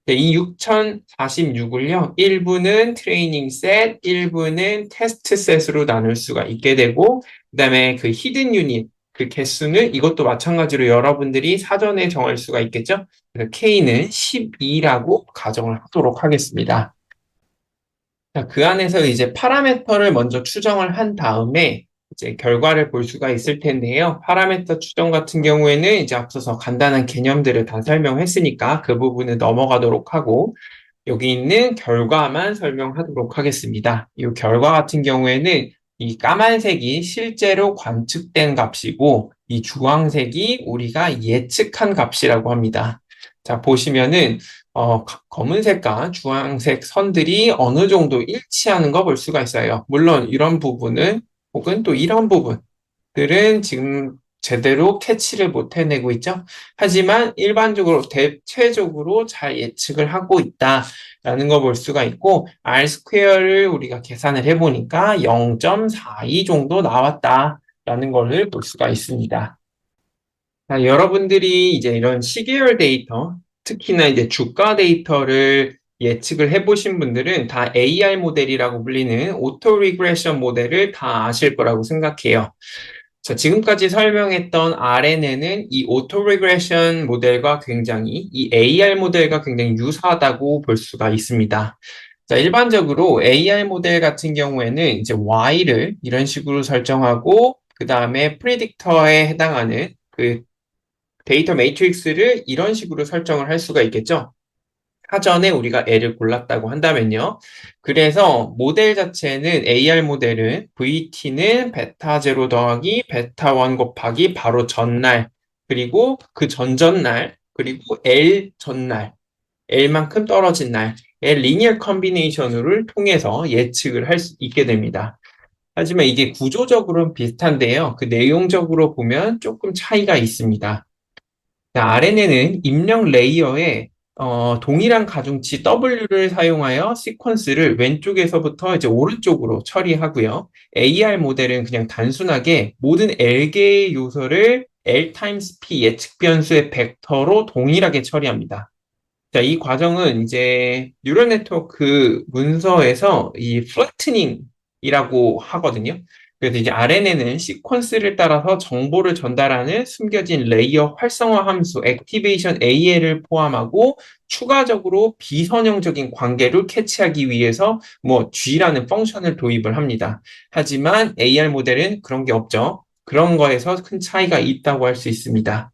네, 이 6046을요, 일부는 트레이닝 셋, 일부는 테스트 셋으로 나눌 수가 있게 되고, 그 다음에 그 히든 유닛, 그 개수는 이것도 마찬가지로 여러분들이 사전에 정할 수가 있겠죠? 그래서 K는 12라고 가정을 하도록 하겠습니다. 자, 그 안에서 이제 파라메터를 먼저 추정을 한 다음에 이제 결과를 볼 수가 있을 텐데요. 파라미터 추정 같은 경우에는 이제 앞서서 간단한 개념들을 다 설명했으니까 그 부분은 넘어가도록 하고 여기 있는 결과만 설명하도록 하겠습니다. 이 결과 같은 경우에는 이 까만색이 실제로 관측된 값이고 이 주황색이 우리가 예측한 값이라고 합니다. 자, 보시면은 검은색과 주황색 선들이 어느 정도 일치하는 거 볼 수가 있어요. 물론 이런 부분은 혹은 또 이런 부분들은 지금 제대로 캐치를 못 해내고 있죠. 하지만 일반적으로 대체적으로 잘 예측을 하고 있다라는 거 볼 수가 있고 R 스퀘어를 우리가 계산을 해보니까 0.42 정도 나왔다라는 것을 볼 수가 있습니다. 자, 여러분들이 이제 이런 시계열 데이터, 특히나 이제 주가 데이터를 예측을 해보신 분들은 다 AR 모델이라고 불리는 오토 리그레션 모델을 다 아실 거라고 생각해요. 자, 지금까지 설명했던 RNN은 이 오토 리그레션 모델과 굉장히 이 AR 모델과 굉장히 유사하다고 볼 수가 있습니다. 자, 일반적으로 AR 모델 같은 경우에는 이제 Y를 이런 식으로 설정하고 그 다음에 프리딕터에 해당하는 그 데이터 매트릭스를 이런 식으로 설정을 할 수가 있겠죠. 사전에 우리가 L을 골랐다고 한다면요. 그래서 모델 자체는 AR 모델은 VT는 베타 0 더하기 베타 1 곱하기 바로 전날 그리고 그 전전날 그리고 L 전날 L만큼 떨어진 날의 리니어 컨비네이션을 통해서 예측을 할 수 있게 됩니다. 하지만 이게 구조적으로는 비슷한데요. 그 내용적으로 보면 조금 차이가 있습니다. RNN은 입력 레이어에 동일한 가중치 W를 사용하여 시퀀스를 왼쪽에서부터 이제 오른쪽으로 처리하고요. AR 모델은 그냥 단순하게 모든 L개의 요소를 L 타임스 P 예측 변수의 벡터로 동일하게 처리합니다. 자, 이 과정은 이제 뉴럴 네트워크 문서에서 이 플래트닝이라고 하거든요. 그래서 이제 RNN은 시퀀스를 따라서 정보를 전달하는 숨겨진 레이어 활성화 함수 액티베이션 AL을 포함하고 추가적으로 비선형적인 관계를 캐치하기 위해서 뭐 G라는 펑션을 도입을 합니다. 하지만 AR 모델은 그런 게 없죠. 그런 거에서 큰 차이가 있다고 할 수 있습니다.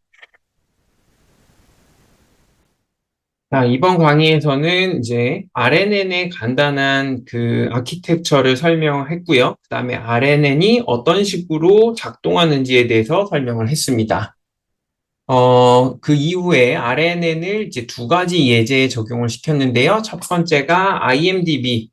자, 이번 강의에서는 이제 RNN의 간단한 그 아키텍처를 설명했고요. 그 다음에 RNN이 어떤 식으로 작동하는지에 대해서 설명을 했습니다. 그 이후에 RNN을 이제 두 가지 예제에 적용을 시켰는데요. 첫 번째가 IMDb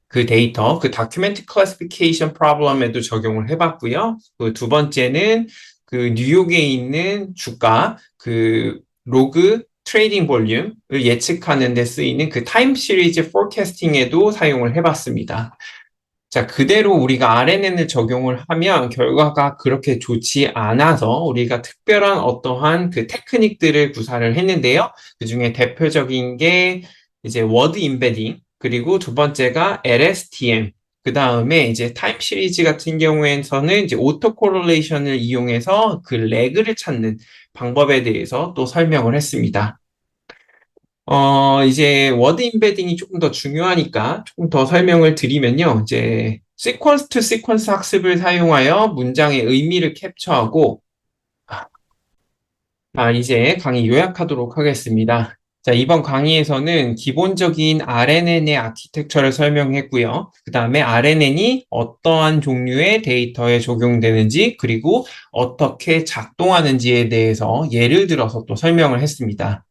그 데이터, 그 Document Classification Problem에도 적용을 해봤고요. 그 두 번째는 그 뉴욕에 있는 주가, 그 로그 트레이딩 볼륨을 예측하는 데 쓰이는 그 타임 시리즈 포캐스팅에도 사용을 해봤습니다. 자, 그대로 우리가 RNN을 적용을 하면 결과가 그렇게 좋지 않아서 우리가 특별한 어떠한 그 테크닉들을 구사를 했는데요. 그 중에 대표적인 게 이제 워드 임베딩, 그리고 두 번째가 LSTM, 그 다음에 이제 타임 시리즈 같은 경우에서는 이제 오토 코릴레이션을 이용해서 그 레그를 찾는 방법에 대해서 또 설명을 했습니다. 이제 워드 임베딩이 조금 더 중요하니까 조금 더 설명을 드리면요. 이제 시퀀스 투 시퀀스 학습을 사용하여 문장의 의미를 캡처하고 이제 강의 요약하도록 하겠습니다. 자, 이번 강의에서는 기본적인 RNN의 아키텍처를 설명했고요. 그 다음에 RNN이 어떠한 종류의 데이터에 적용되는지 그리고 어떻게 작동하는지에 대해서 예를 들어서 또 설명을 했습니다.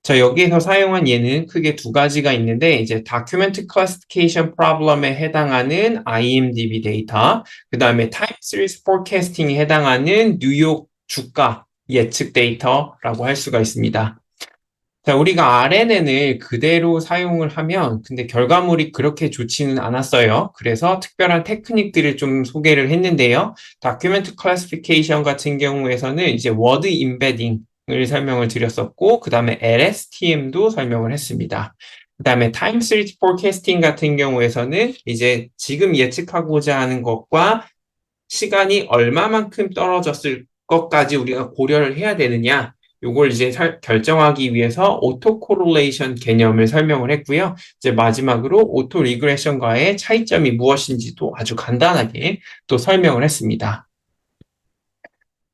자, 여기에서 사용한 예는 크게 두 가지가 있는데, 이제 Document Classification Problem에 해당하는 IMDb 데이터, 그 다음에 Time Series Forecasting에 해당하는 뉴욕 주가 예측 데이터라고 할 수가 있습니다. 자, 우리가 RNN을 그대로 사용을 하면, 근데 결과물이 그렇게 좋지는 않았어요. 그래서 특별한 테크닉들을 좀 소개를 했는데요. Document Classification 같은 경우에서는 이제 Word Embedding, 을 설명을 드렸었고, 그 다음에 LSTM도 설명을 했습니다. 그 다음에 Time Series Forecasting 같은 경우에서는 이제 지금 예측하고자 하는 것과 시간이 얼마만큼 떨어졌을 것까지 우리가 고려를 해야 되느냐, 요걸 이제 결정하기 위해서 오토 코릴레이션 개념을 설명을 했고요. 이제 마지막으로 오토 리그레션과의 차이점이 무엇인지도 아주 간단하게 또 설명을 했습니다.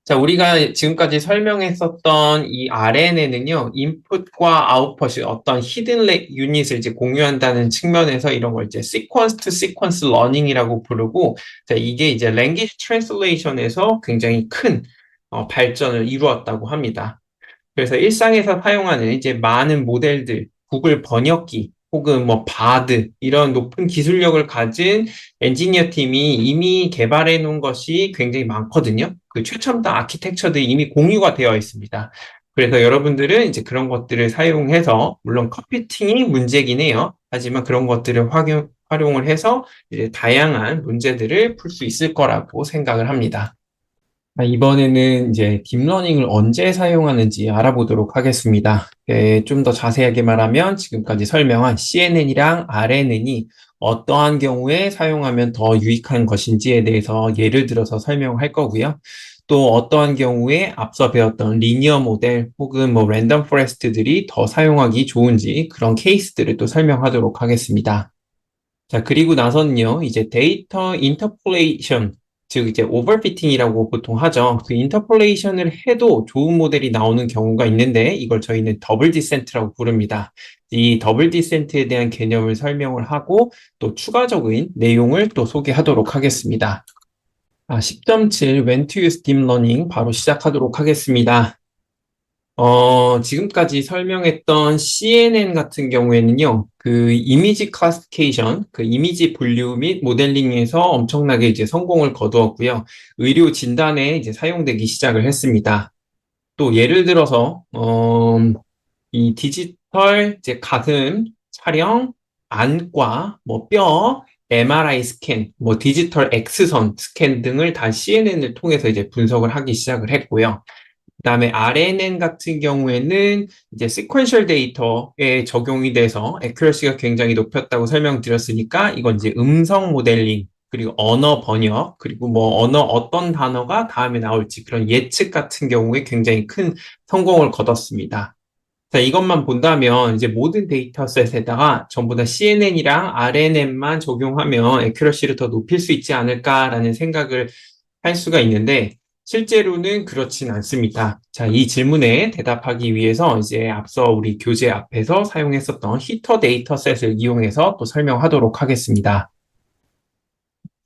자, 우리가 지금까지 설명했었던 이 RNN은요, 인풋과 아웃풋이 어떤 히든 유닛을 이제 공유한다는 측면에서 이런 걸 이제 sequence to sequence learning이라고 부르고, 자, 이게 이제 language translation에서 굉장히 큰 발전을 이루었다고 합니다. 그래서 일상에서 사용하는 이제 많은 모델들, 구글 번역기, 혹은 뭐 바드, 이런 높은 기술력을 가진 엔지니어 팀이 이미 개발해 놓은 것이 굉장히 많거든요. 그 최첨단 아키텍처들이 이미 공유가 되어 있습니다. 그래서 여러분들은 이제 그런 것들을 사용해서, 물론 컴퓨팅이 문제긴 해요. 하지만 그런 것들을 활용을 해서 이제 다양한 문제들을 풀 수 있을 거라고 생각을 합니다. 이번에는 이제 딥러닝을 언제 사용하는지 알아보도록 하겠습니다. 좀 더 자세하게 말하면 지금까지 설명한 CNN이랑 RNN이 어떠한 경우에 사용하면 더 유익한 것인지에 대해서 예를 들어서 설명할 거고요. 또 어떠한 경우에 앞서 배웠던 리니어 모델 혹은 뭐 랜덤 포레스트들이 더 사용하기 좋은지 그런 케이스들을 또 설명하도록 하겠습니다. 자, 그리고 나서는요, 이제 데이터 인터폴레이션, 즉 이제 오버피팅이라고 보통 하죠. 그 인터폴레이션을 해도 좋은 모델이 나오는 경우가 있는데 이걸 저희는 더블 디센트라고 부릅니다. 이 더블 디센트에 대한 개념을 설명을 하고 또 추가적인 내용을 또 소개하도록 하겠습니다. 10.7 When to use Deep Learning 바로 시작하도록 하겠습니다. 지금까지 설명했던 CNN 같은 경우에는요, 그 이미지 클래시피케이션, 그 이미지 분류 및 모델링에서 엄청나게 이제 성공을 거두었고요. 의료 진단에 이제 사용되기 시작을 했습니다. 또 예를 들어서, 이 디지털 이제 가슴 촬영, 안과, 뭐 뼈, MRI 스캔, 뭐 디지털 X선 스캔 등을 다 CNN을 통해서 이제 분석을 하기 시작을 했고요. 그다음에 RNN 같은 경우에는 이제 시퀀셜 데이터에 적용이 돼서 애큐러시가 굉장히 높였다고 설명드렸으니까 이건 이제 음성 모델링 그리고 언어 번역 그리고 뭐 언어 어떤 단어가 다음에 나올지 그런 예측 같은 경우에 굉장히 큰 성공을 거뒀습니다. 자, 이것만 본다면 이제 모든 데이터셋에다가 전부 다 CNN이랑 RNN만 적용하면 애큐러시를 더 높일 수 있지 않을까라는 생각을 할 수가 있는데 실제로는 그렇진 않습니다. 자, 이 질문에 대답하기 위해서 이제 앞서 우리 교재 앞에서 사용했었던 히터 데이터셋을 이용해서 또 설명하도록 하겠습니다.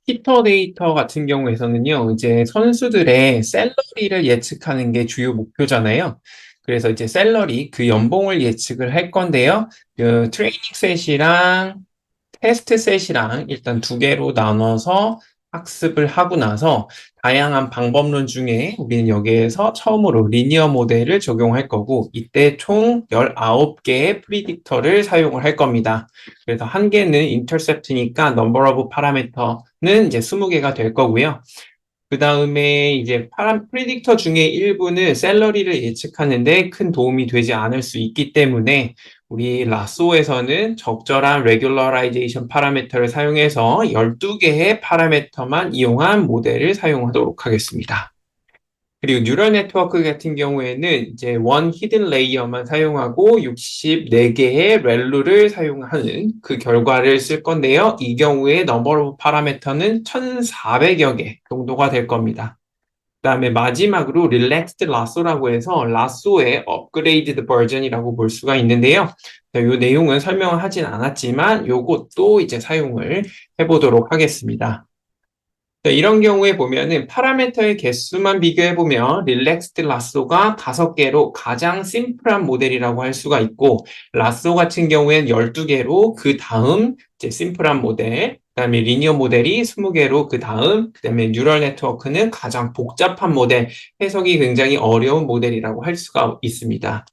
히터 데이터 같은 경우에서는요, 이제 선수들의 샐러리를 예측하는 게 주요 목표잖아요. 그래서 이제 샐러리, 그 연봉을 예측을 할 건데요. 그 트레이닝 셋이랑 테스트 셋이랑 일단 두 개로 나눠서 학습을 하고 나서 다양한 방법론 중에 우리는 여기에서 처음으로 리니어 모델을 적용할 거고 이때 총 19개의 프리딕터를 사용을 할 겁니다. 그래서 한 개는 인터셉트니까 number of parameter는 이제 20개가 될 거고요. 그 다음에 이제 프리딕터 중에 일부는 샐러리를 예측하는데 큰 도움이 되지 않을 수 있기 때문에 우리 라쏘에서는 적절한 레귤러라이제이션 파라미터를 사용해서 12개의 파라미터만 이용한 모델을 사용하도록 하겠습니다. 그리고 뉴럴 네트워크 같은 경우에는 이제 원 히든 레이어만 사용하고 64개의 렐루를 사용하는 그 결과를 쓸 건데요. 이 경우에 넘버 오브 파라미터는 1400여 개 정도가 될 겁니다. 그 다음에 마지막으로 릴렉스드 라쏘라고 해서 라쏘의 업그레이드드 버전이라고 볼 수가 있는데요. 이 내용은 설명을 하진 않았지만 요것도 이제 사용을 해보도록 하겠습니다. 이런 경우에 보면은 파라미터의 개수만 비교해보면 릴렉스드 라쏘가 5개로 가장 심플한 모델이라고 할 수가 있고 라쏘 같은 경우에는 12개로 그 다음 이제 심플한 모델 그 다음에 리니어 모델이 20개로 그 다음에 뉴럴 네트워크는 가장 복잡한 모델 해석이 굉장히 어려운 모델이라고 할 수가 있습니다.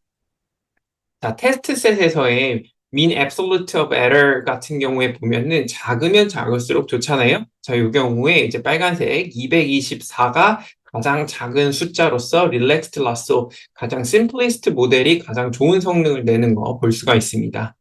자, 테스트셋에서의 mean absolute of error 같은 경우에 보면은 작으면 작을수록 좋잖아요. 자, 이 경우에 이제 빨간색 224가 가장 작은 숫자로서 relaxed lasso 가장 simplest 모델이 가장 좋은 성능을 내는 거 볼 수가 있습니다.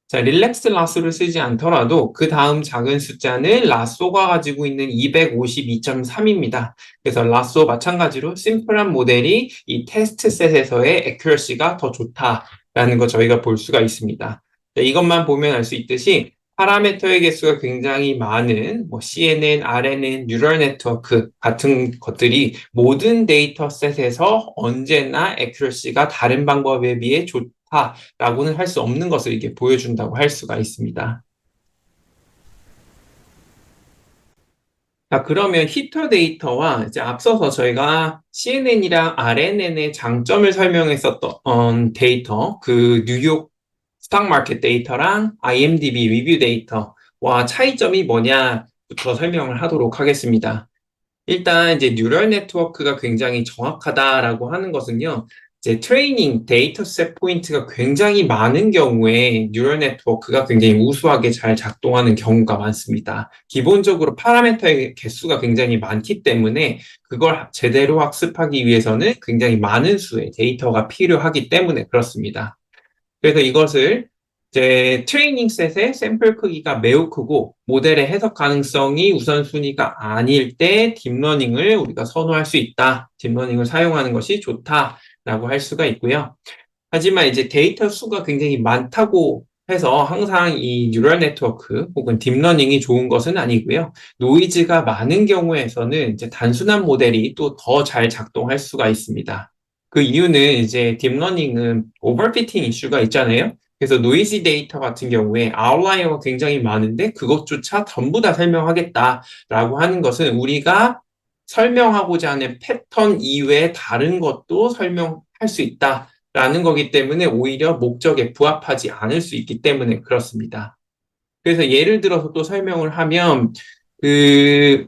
자, 릴렉스 라쏘를 쓰지 않더라도 그 다음 작은 숫자는 라쏘가 가지고 있는 252.3입니다. 그래서 라쏘 마찬가지로 심플한 모델이 이 테스트 셋에서의 애큐러시가 더 좋다라는 거 저희가 볼 수가 있습니다. 자, 이것만 보면 알 수 있듯이 파라미터의 개수가 굉장히 많은 CNN, RNN, 뉴럴 네트워크 같은 것들이 모든 데이터셋에서 언제나 액큐러시가 다른 방법에 비해 좋다라고는 할 수 없는 것을 이게 보여준다고 할 수가 있습니다. 자, 그러면 히터 데이터와 이제 앞서서 저희가 CNN이랑 RNN의 장점을 설명했었던 데이터, 그 뉴욕 스탁 마켓 데이터랑 IMDb 리뷰 데이터와 차이점이 뭐냐부터 설명을 하도록 하겠습니다. 일단 이제 뉴럴 네트워크가 굉장히 정확하다라고 하는 것은요. 이제 트레이닝 데이터셋 포인트가 굉장히 많은 경우에 뉴럴 네트워크가 굉장히 우수하게 잘 작동하는 경우가 많습니다. 기본적으로 파라미터의 개수가 굉장히 많기 때문에 그걸 제대로 학습하기 위해서는 굉장히 많은 수의 데이터가 필요하기 때문에 그렇습니다. 그래서 이것을 이제 트레이닝 셋의 샘플 크기가 매우 크고 모델의 해석 가능성이 우선순위가 아닐 때 딥러닝을 우리가 선호할 수 있다. 딥러닝을 사용하는 것이 좋다라고 할 수가 있고요. 하지만 이제 데이터 수가 굉장히 많다고 해서 항상 이 뉴럴 네트워크 혹은 딥러닝이 좋은 것은 아니고요. 노이즈가 많은 경우에서는 이제 단순한 모델이 또 더 잘 작동할 수가 있습니다. 그 이유는 이제 딥러닝은 오버피팅 이슈가 있잖아요. 그래서 노이즈 데이터 같은 경우에 아웃라이어가 굉장히 많은데 그것조차 전부 다 설명하겠다라고 하는 것은 우리가 설명하고자 하는 패턴 이외에 다른 것도 설명할 수 있다라는 거기 때문에 오히려 목적에 부합하지 않을 수 있기 때문에 그렇습니다. 그래서 예를 들어서 또 설명을 하면 그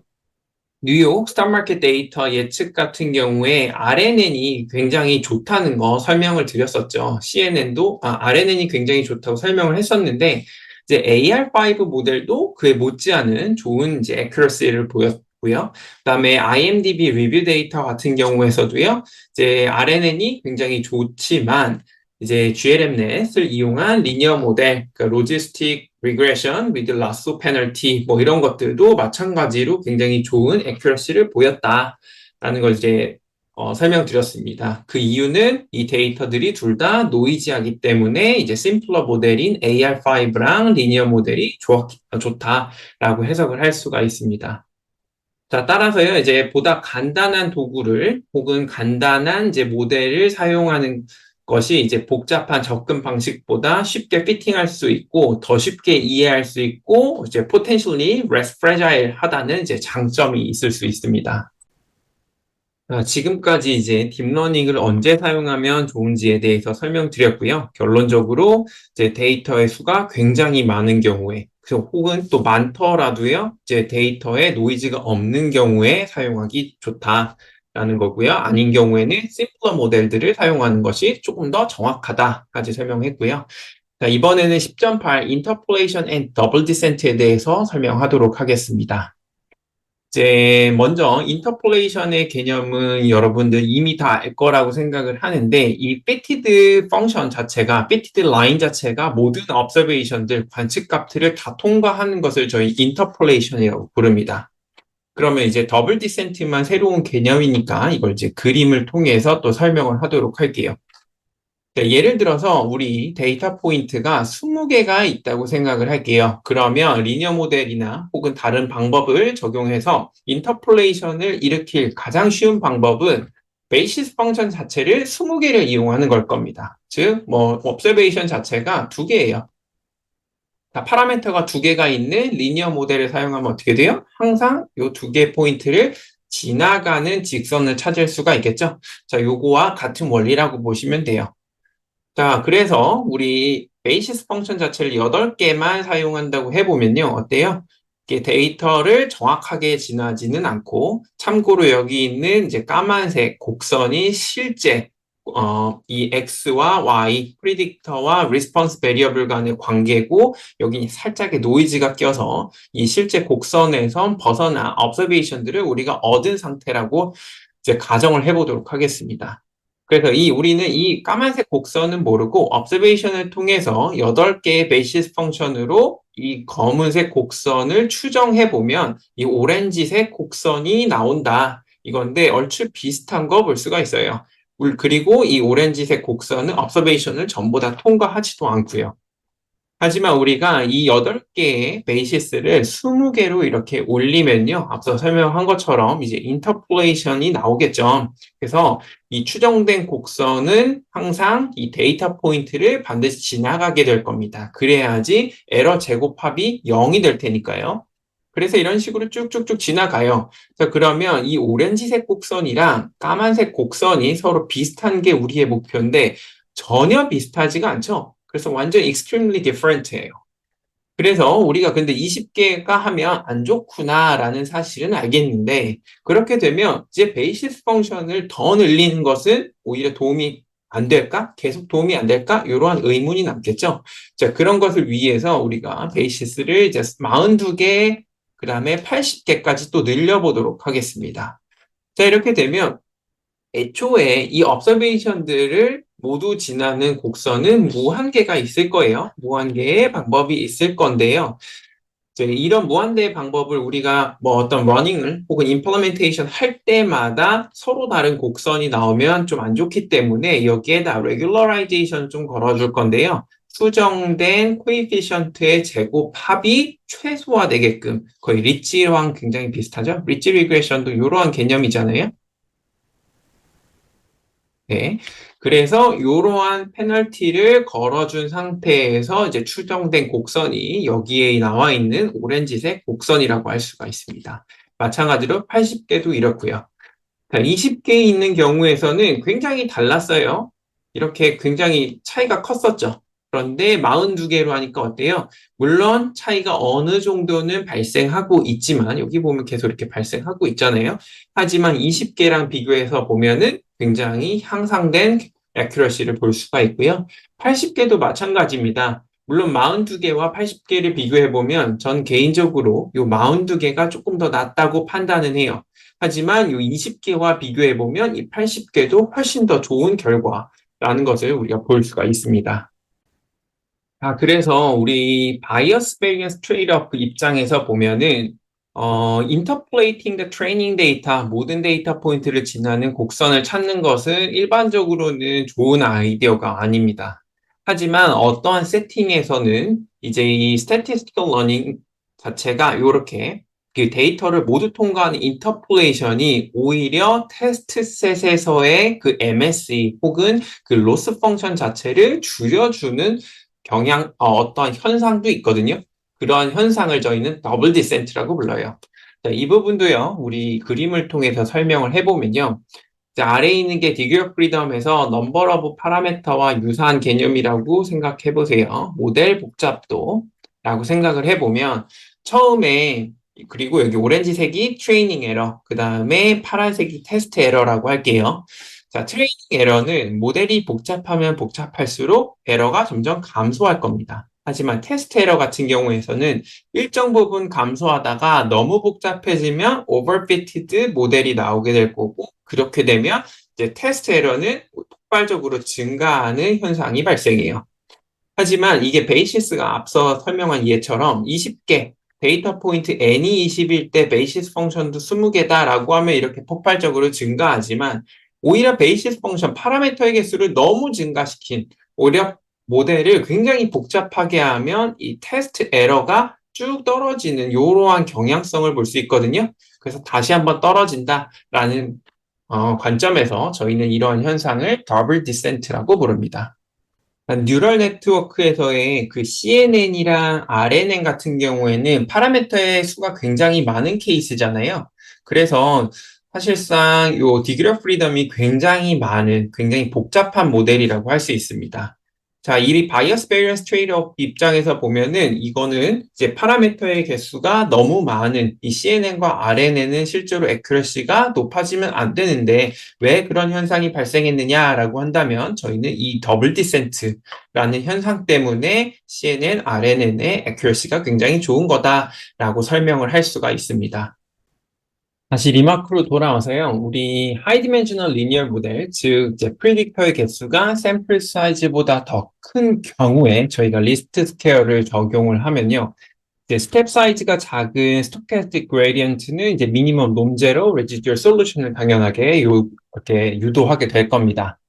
뉴욕 스탁마켓 데이터 예측 같은 경우에 RNN이 굉장히 좋다는 거 설명을 드렸었죠. CNN도 RNN이 굉장히 좋다고 설명을 했었는데 이제 AR5 모델도 그에 못지않은 좋은 이제 애큐러시를 보였고요. 그다음에 IMDb 리뷰 데이터 같은 경우에서도요. 이제 RNN이 굉장히 좋지만 이제 GLMNet을 이용한 리니어 모델, 그러니까 로지스틱 리그레션 with lasso penalty 뭐 이런 것들도 마찬가지로 굉장히 좋은 액큐러시를 보였다라는 걸 이제 설명드렸습니다. 그 이유는 이 데이터들이 둘 다 노이지하기 때문에 이제 심플러 모델인 AR5랑 리니어 모델이 좋다라고 해석을 할 수가 있습니다. 자, 따라서요, 이제 보다 간단한 도구를 혹은 간단한 이제 모델을 사용하는 것이 이제 복잡한 접근 방식보다 쉽게 피팅할 수 있고 더 쉽게 이해할 수 있고 이제 potentially less fragile 하다는 이제 장점이 있을 수 있습니다. 지금까지 이제 딥러닝을 언제 사용하면 좋은지에 대해서 설명드렸고요. 결론적으로 이제 데이터의 수가 굉장히 많은 경우에, 혹은 또 많더라도요, 이제 데이터에 노이즈가 없는 경우에 사용하기 좋다라는 거고요. 아닌 경우에는 심플러 모델들을 사용하는 것이 조금 더 정확하다까지 설명했고요. 자, 이번에는 10.8 Interpolation and Double Descent에 대해서 설명하도록 하겠습니다. 이제 먼저 인터폴레이션의 개념은 여러분들 이미 다 알 거라고 생각을 하는데 이 fitted 펑션 자체가 fitted 라인 자체가 모든 observation들 관측 값들을 다 통과하는 것을 저희 인터폴레이션이라고 부릅니다. 그러면 이제 더블 디센트만 새로운 개념이니까 이걸 이제 그림을 통해서 또 설명을 하도록 할게요. 예를 들어서 우리 데이터 포인트가 20개가 있다고 생각을 할게요. 그러면 리니어 모델이나 혹은 다른 방법을 적용해서 인터폴레이션을 일으킬 가장 쉬운 방법은 베이시스 펑션 자체를 20개를 이용하는 걸 겁니다. 즉, observation 자체가 2개예요. 파라미터가 2개가 있는 리니어 모델을 사용하면 어떻게 돼요? 항상 이 2개 포인트를 지나가는 직선을 찾을 수가 있겠죠? 자, 요거와 같은 원리라고 보시면 돼요. 자, 그래서 우리 베이시스 펑션 자체를 8개만 사용한다고 해보면요. 어때요? 이게 데이터를 정확하게 지나지는 않고, 참고로 여기 있는 이제 까만색 곡선이 실제, 이 X와 Y, 프리딕터와 리스폰스 베리어블 간의 관계고, 여기 살짝의 노이즈가 껴서 이 실제 곡선에선 벗어나 observation들을 우리가 얻은 상태라고 이제 가정을 해보도록 하겠습니다. 그래서 우리는 이 까만색 곡선은 모르고 observation을 통해서 8개의 베이시스 펑션으로 이 검은색 곡선을 추정해 보면 이 오렌지색 곡선이 나온다. 이건데 얼추 비슷한 거 볼 수가 있어요. 그리고 이 오렌지색 곡선은 observation을 전부 다 통과하지도 않고요. 하지만 우리가 이 8개의 베이시스를 20개로 이렇게 올리면요. 앞서 설명한 것처럼 이제 인터폴레이션이 나오겠죠. 그래서 이 추정된 곡선은 항상 이 데이터 포인트를 반드시 지나가게 될 겁니다. 그래야지 에러 제곱합이 0이 될 테니까요. 그래서 이런 식으로 쭉쭉쭉 지나가요. 자, 그러면 이 오렌지색 곡선이랑 까만색 곡선이 서로 비슷한 게 우리의 목표인데 전혀 비슷하지가 않죠. 그래서 완전 extremely different예요. 그래서 우리가 근데 20개가 하면 안 좋구나라는 사실은 알겠는데 그렇게 되면 이제 베이시스 펑션을 더 늘리는 것은 오히려 도움이 안 될까? 계속 도움이 안 될까? 이러한 의문이 남겠죠. 자, 그런 것을 위해서 우리가 베이시스를 이제 42개, 그 다음에 80개까지 또 늘려보도록 하겠습니다. 자, 이렇게 되면 애초에 이 observation들을 모두 지나는 곡선은 무한개가 있을 거예요. 무한개의 방법이 있을 건데요. 이제 이런 무한대의 방법을 우리가 뭐 어떤 러닝을 혹은 implementation 할 때마다 서로 다른 곡선이 나오면 좀 안 좋기 때문에 여기에다 regularization 좀 걸어줄 건데요. 수정된 코에피션트의 제곱합이 최소화되게끔 거의 리치랑 굉장히 비슷하죠? 리치 리그레션도 이러한 개념이잖아요. 네. 그래서 이러한 페널티를 걸어준 상태에서 이제 추정된 곡선이 여기에 나와 있는 오렌지색 곡선이라고 할 수가 있습니다. 마찬가지로 80개도 이렇고요. 20개 있는 경우에서는 굉장히 달랐어요. 이렇게 굉장히 차이가 컸었죠. 그런데 42개로 하니까 어때요? 물론 차이가 어느 정도는 발생하고 있지만 여기 보면 계속 이렇게 발생하고 있잖아요. 하지만 20개랑 비교해서 보면은 굉장히 향상된 액큐러시를 볼 수가 있고요. 80개도 마찬가지입니다. 물론 42개와 80개를 비교해 보면 전 개인적으로 이 42개가 조금 더 낫다고 판단은 해요. 하지만 이 20개와 비교해 보면 이 80개도 훨씬 더 좋은 결과라는 것을 우리가 볼 수가 있습니다. 그래서 우리 바이어스 베리언스 트레이드오프 입장에서 보면은 interpolating the training data, 모든 데이터 포인트를 지나는 곡선을 찾는 것은 일반적으로는 좋은 아이디어가 아닙니다. 하지만 어떠한 세팅에서는 이제 이 statistical learning 자체가 이렇게 그 데이터를 모두 통과하는 인터폴레이션이 오히려 테스트 셋에서의 그 MSE 혹은 그 로스 펑션 자체를 줄여주는 어떤 현상도 있거든요. 그러한 현상을 저희는 더블 디센트라고 불러요. 자, 이 부분도요, 우리 그림을 통해서 설명을 해보면요. 자, 아래에 있는 게 디그리 오브 프리덤에서 넘버 오브 파라메터와 유사한 개념이라고 생각해 보세요. 모델 복잡도라고 생각을 해보면 처음에 그리고 여기 오렌지색이 트레이닝 에러, 그 다음에 파란색이 테스트 에러라고 할게요. 자, 트레이닝 에러는 모델이 복잡하면 복잡할수록 에러가 점점 감소할 겁니다. 하지만 테스트 에러 같은 경우에서는 일정 부분 감소하다가 너무 복잡해지면 오버피티드 모델이 나오게 될 거고 그렇게 되면 이제 테스트 에러는 폭발적으로 증가하는 현상이 발생해요. 하지만 이게 베이시스가 앞서 설명한 예처럼 20개 데이터 포인트 n이 20일 때 베이시스 펑션도 20개다라고 하면 이렇게 폭발적으로 증가하지만 오히려 베이시스 펑션 파라미터의 개수를 너무 증가시킨 오히려 모델을 굉장히 복잡하게 하면 이 테스트 에러가 쭉 떨어지는 이러한 경향성을 볼 수 있거든요. 그래서 다시 한번 떨어진다라는 관점에서 저희는 이러한 현상을 더블 디센트라고 부릅니다. 뉴럴 네트워크에서의 그 CNN이랑 RNN 같은 경우에는 파라미터의 수가 굉장히 많은 케이스잖아요. 그래서 사실상 요 디그리 오브 프리덤이 굉장히 많은, 굉장히 복잡한 모델이라고 할 수 있습니다. 자, 이 바이어스 베리언스 트레이드-오프 입장에서 보면은 이거는 이제 파라미터의 개수가 너무 많은 이 CNN과 RNN은 실제로 액큐러시가 높아지면 안 되는데 왜 그런 현상이 발생했느냐라고 한다면 저희는 이 더블 디센트라는 현상 때문에 CNN, RNN의 액큐러시가 굉장히 좋은 거다라고 설명을 할 수가 있습니다. 다시 리마크로 돌아와서요. 우리 하이 디멘셔널 리니어 모델, 즉 이제 프리딕터의 개수가 샘플 사이즈보다 더 큰 경우에 저희가 리스트 스퀘어를 적용을 하면요. 이제 스텝 사이즈가 작은 스토캐스틱 그레디언트는 이제 미니멈 논제로 레지듀얼 솔루션을 당연하게 이렇게 유도하게 될 겁니다.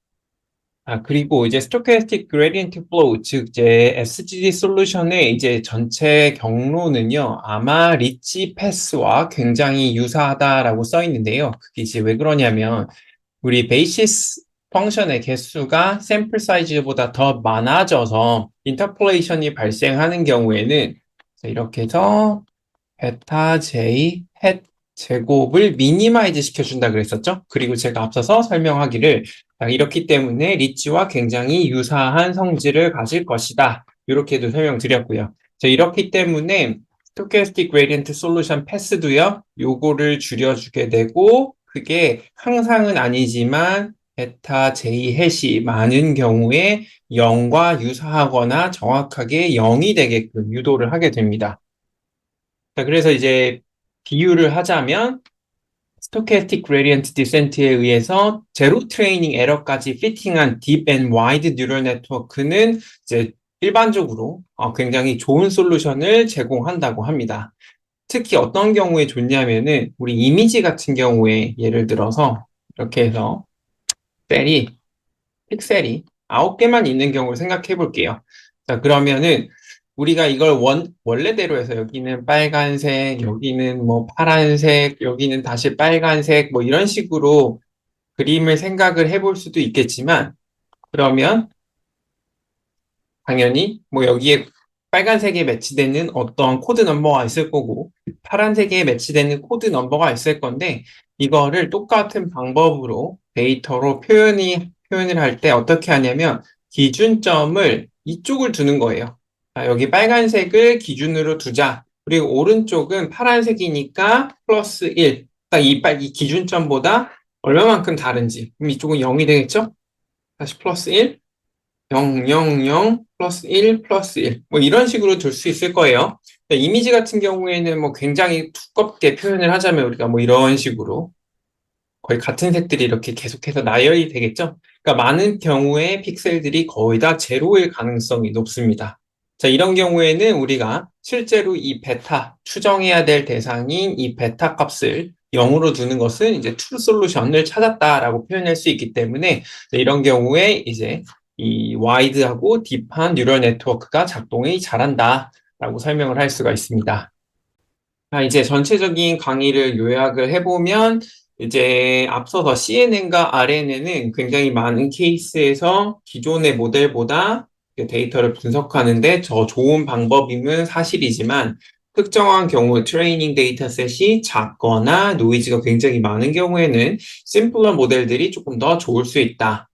그리고 이제 Stochastic Gradient Flow, 즉, 이제 SGD 솔루션의 이제 전체 경로는요, 아마 리치 패스와 굉장히 유사하다라고 써 있는데요. 그게 이제 왜 그러냐면, 우리 베이시스 펑션의 개수가 샘플 사이즈보다 더 많아져서 인터폴레이션이 발생하는 경우에는 이렇게 해서 베타 J 햇 제곱을 미니마이즈 시켜준다 그랬었죠? 그리고 제가 앞서서 설명하기를 이렇기 때문에 리치와 굉장히 유사한 성질을 가질 것이다. 이렇게도 설명드렸고요. 이렇기 때문에 스토캐스틱 그레디언트 솔루션 패스도요. 요거를 줄여주게 되고 그게 항상은 아니지만 베타 J 햇이 많은 경우에 0과 유사하거나 정확하게 0이 되게끔 유도를 하게 됩니다. 자, 그래서 이제 비유를 하자면 스토캐스틱 그레디언트 디센트에 의해서 제로 트레이닝 에러까지 피팅한 딥 앤 와이드 뉴럴 네트워크는 이제 일반적으로 굉장히 좋은 솔루션을 제공한다고 합니다. 특히 어떤 경우에 좋냐면은 우리 이미지 같은 경우에 예를 들어서 이렇게 해서 픽셀이 9개만 있는 경우를 생각해 볼게요. 자, 그러면은 우리가 이걸 원래대로 해서 여기는 빨간색, 여기는 뭐 파란색, 여기는 다시 빨간색, 뭐 이런 식으로 그림을 생각을 해볼 수도 있겠지만, 그러면 당연히 뭐 여기에 빨간색에 매치되는 어떤 코드 넘버가 있을 거고, 파란색에 매치되는 코드 넘버가 있을 건데, 이거를 똑같은 방법으로 데이터로 표현을 할 때 어떻게 하냐면, 기준점을 이쪽을 두는 거예요. 자, 여기 빨간색을 기준으로 두자. 그리고 오른쪽은 파란색이니까 플러스 1. 딱 이 기준점보다 얼마만큼 다른지. 그럼 이쪽은 0이 되겠죠? 다시 플러스 1. 0, 0, 0, 플러스 1, 플러스 1. 뭐 이런 식으로 둘 수 있을 거예요. 이미지 같은 경우에는 뭐 굉장히 두껍게 표현을 하자면 우리가 뭐 이런 식으로 거의 같은 색들이 이렇게 계속해서 나열이 되겠죠? 그러니까 많은 경우에 픽셀들이 거의 다 제로일 가능성이 높습니다. 자, 이런 경우에는 우리가 실제로 이 베타, 추정해야 될 대상인 이 베타 값을 0으로 두는 것은 이제 true solution을 찾았다라고 표현할 수 있기 때문에 이런 경우에 이제 이 와이드하고 딥한 뉴럴 네트워크가 작동이 잘한다라고 설명을 할 수가 있습니다. 이제 전체적인 강의를 요약을 해보면 이제 앞서서 CNN과 RNN은 굉장히 많은 케이스에서 기존의 모델보다 데이터를 분석하는데 더 좋은 방법임은 사실이지만 특정한 경우 트레이닝 데이터셋이 작거나 노이즈가 굉장히 많은 경우에는 심플러 모델들이 조금 더 좋을 수 있다.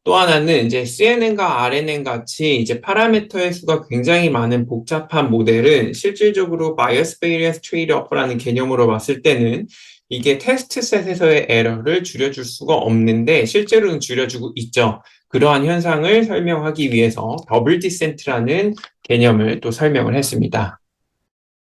또 하나는 이제 CNN과 RNN 같이 이제 파라미터의 수가 굉장히 많은 복잡한 모델은 실질적으로 바이어스 베리언스 트레이드오프라는 개념으로 봤을 때는 이게 테스트 셋에서의 에러를 줄여줄 수가 없는데 실제로는 줄여주고 있죠. 그러한 현상을 설명하기 위해서 더블 디센트라는 개념을 또 설명을 했습니다.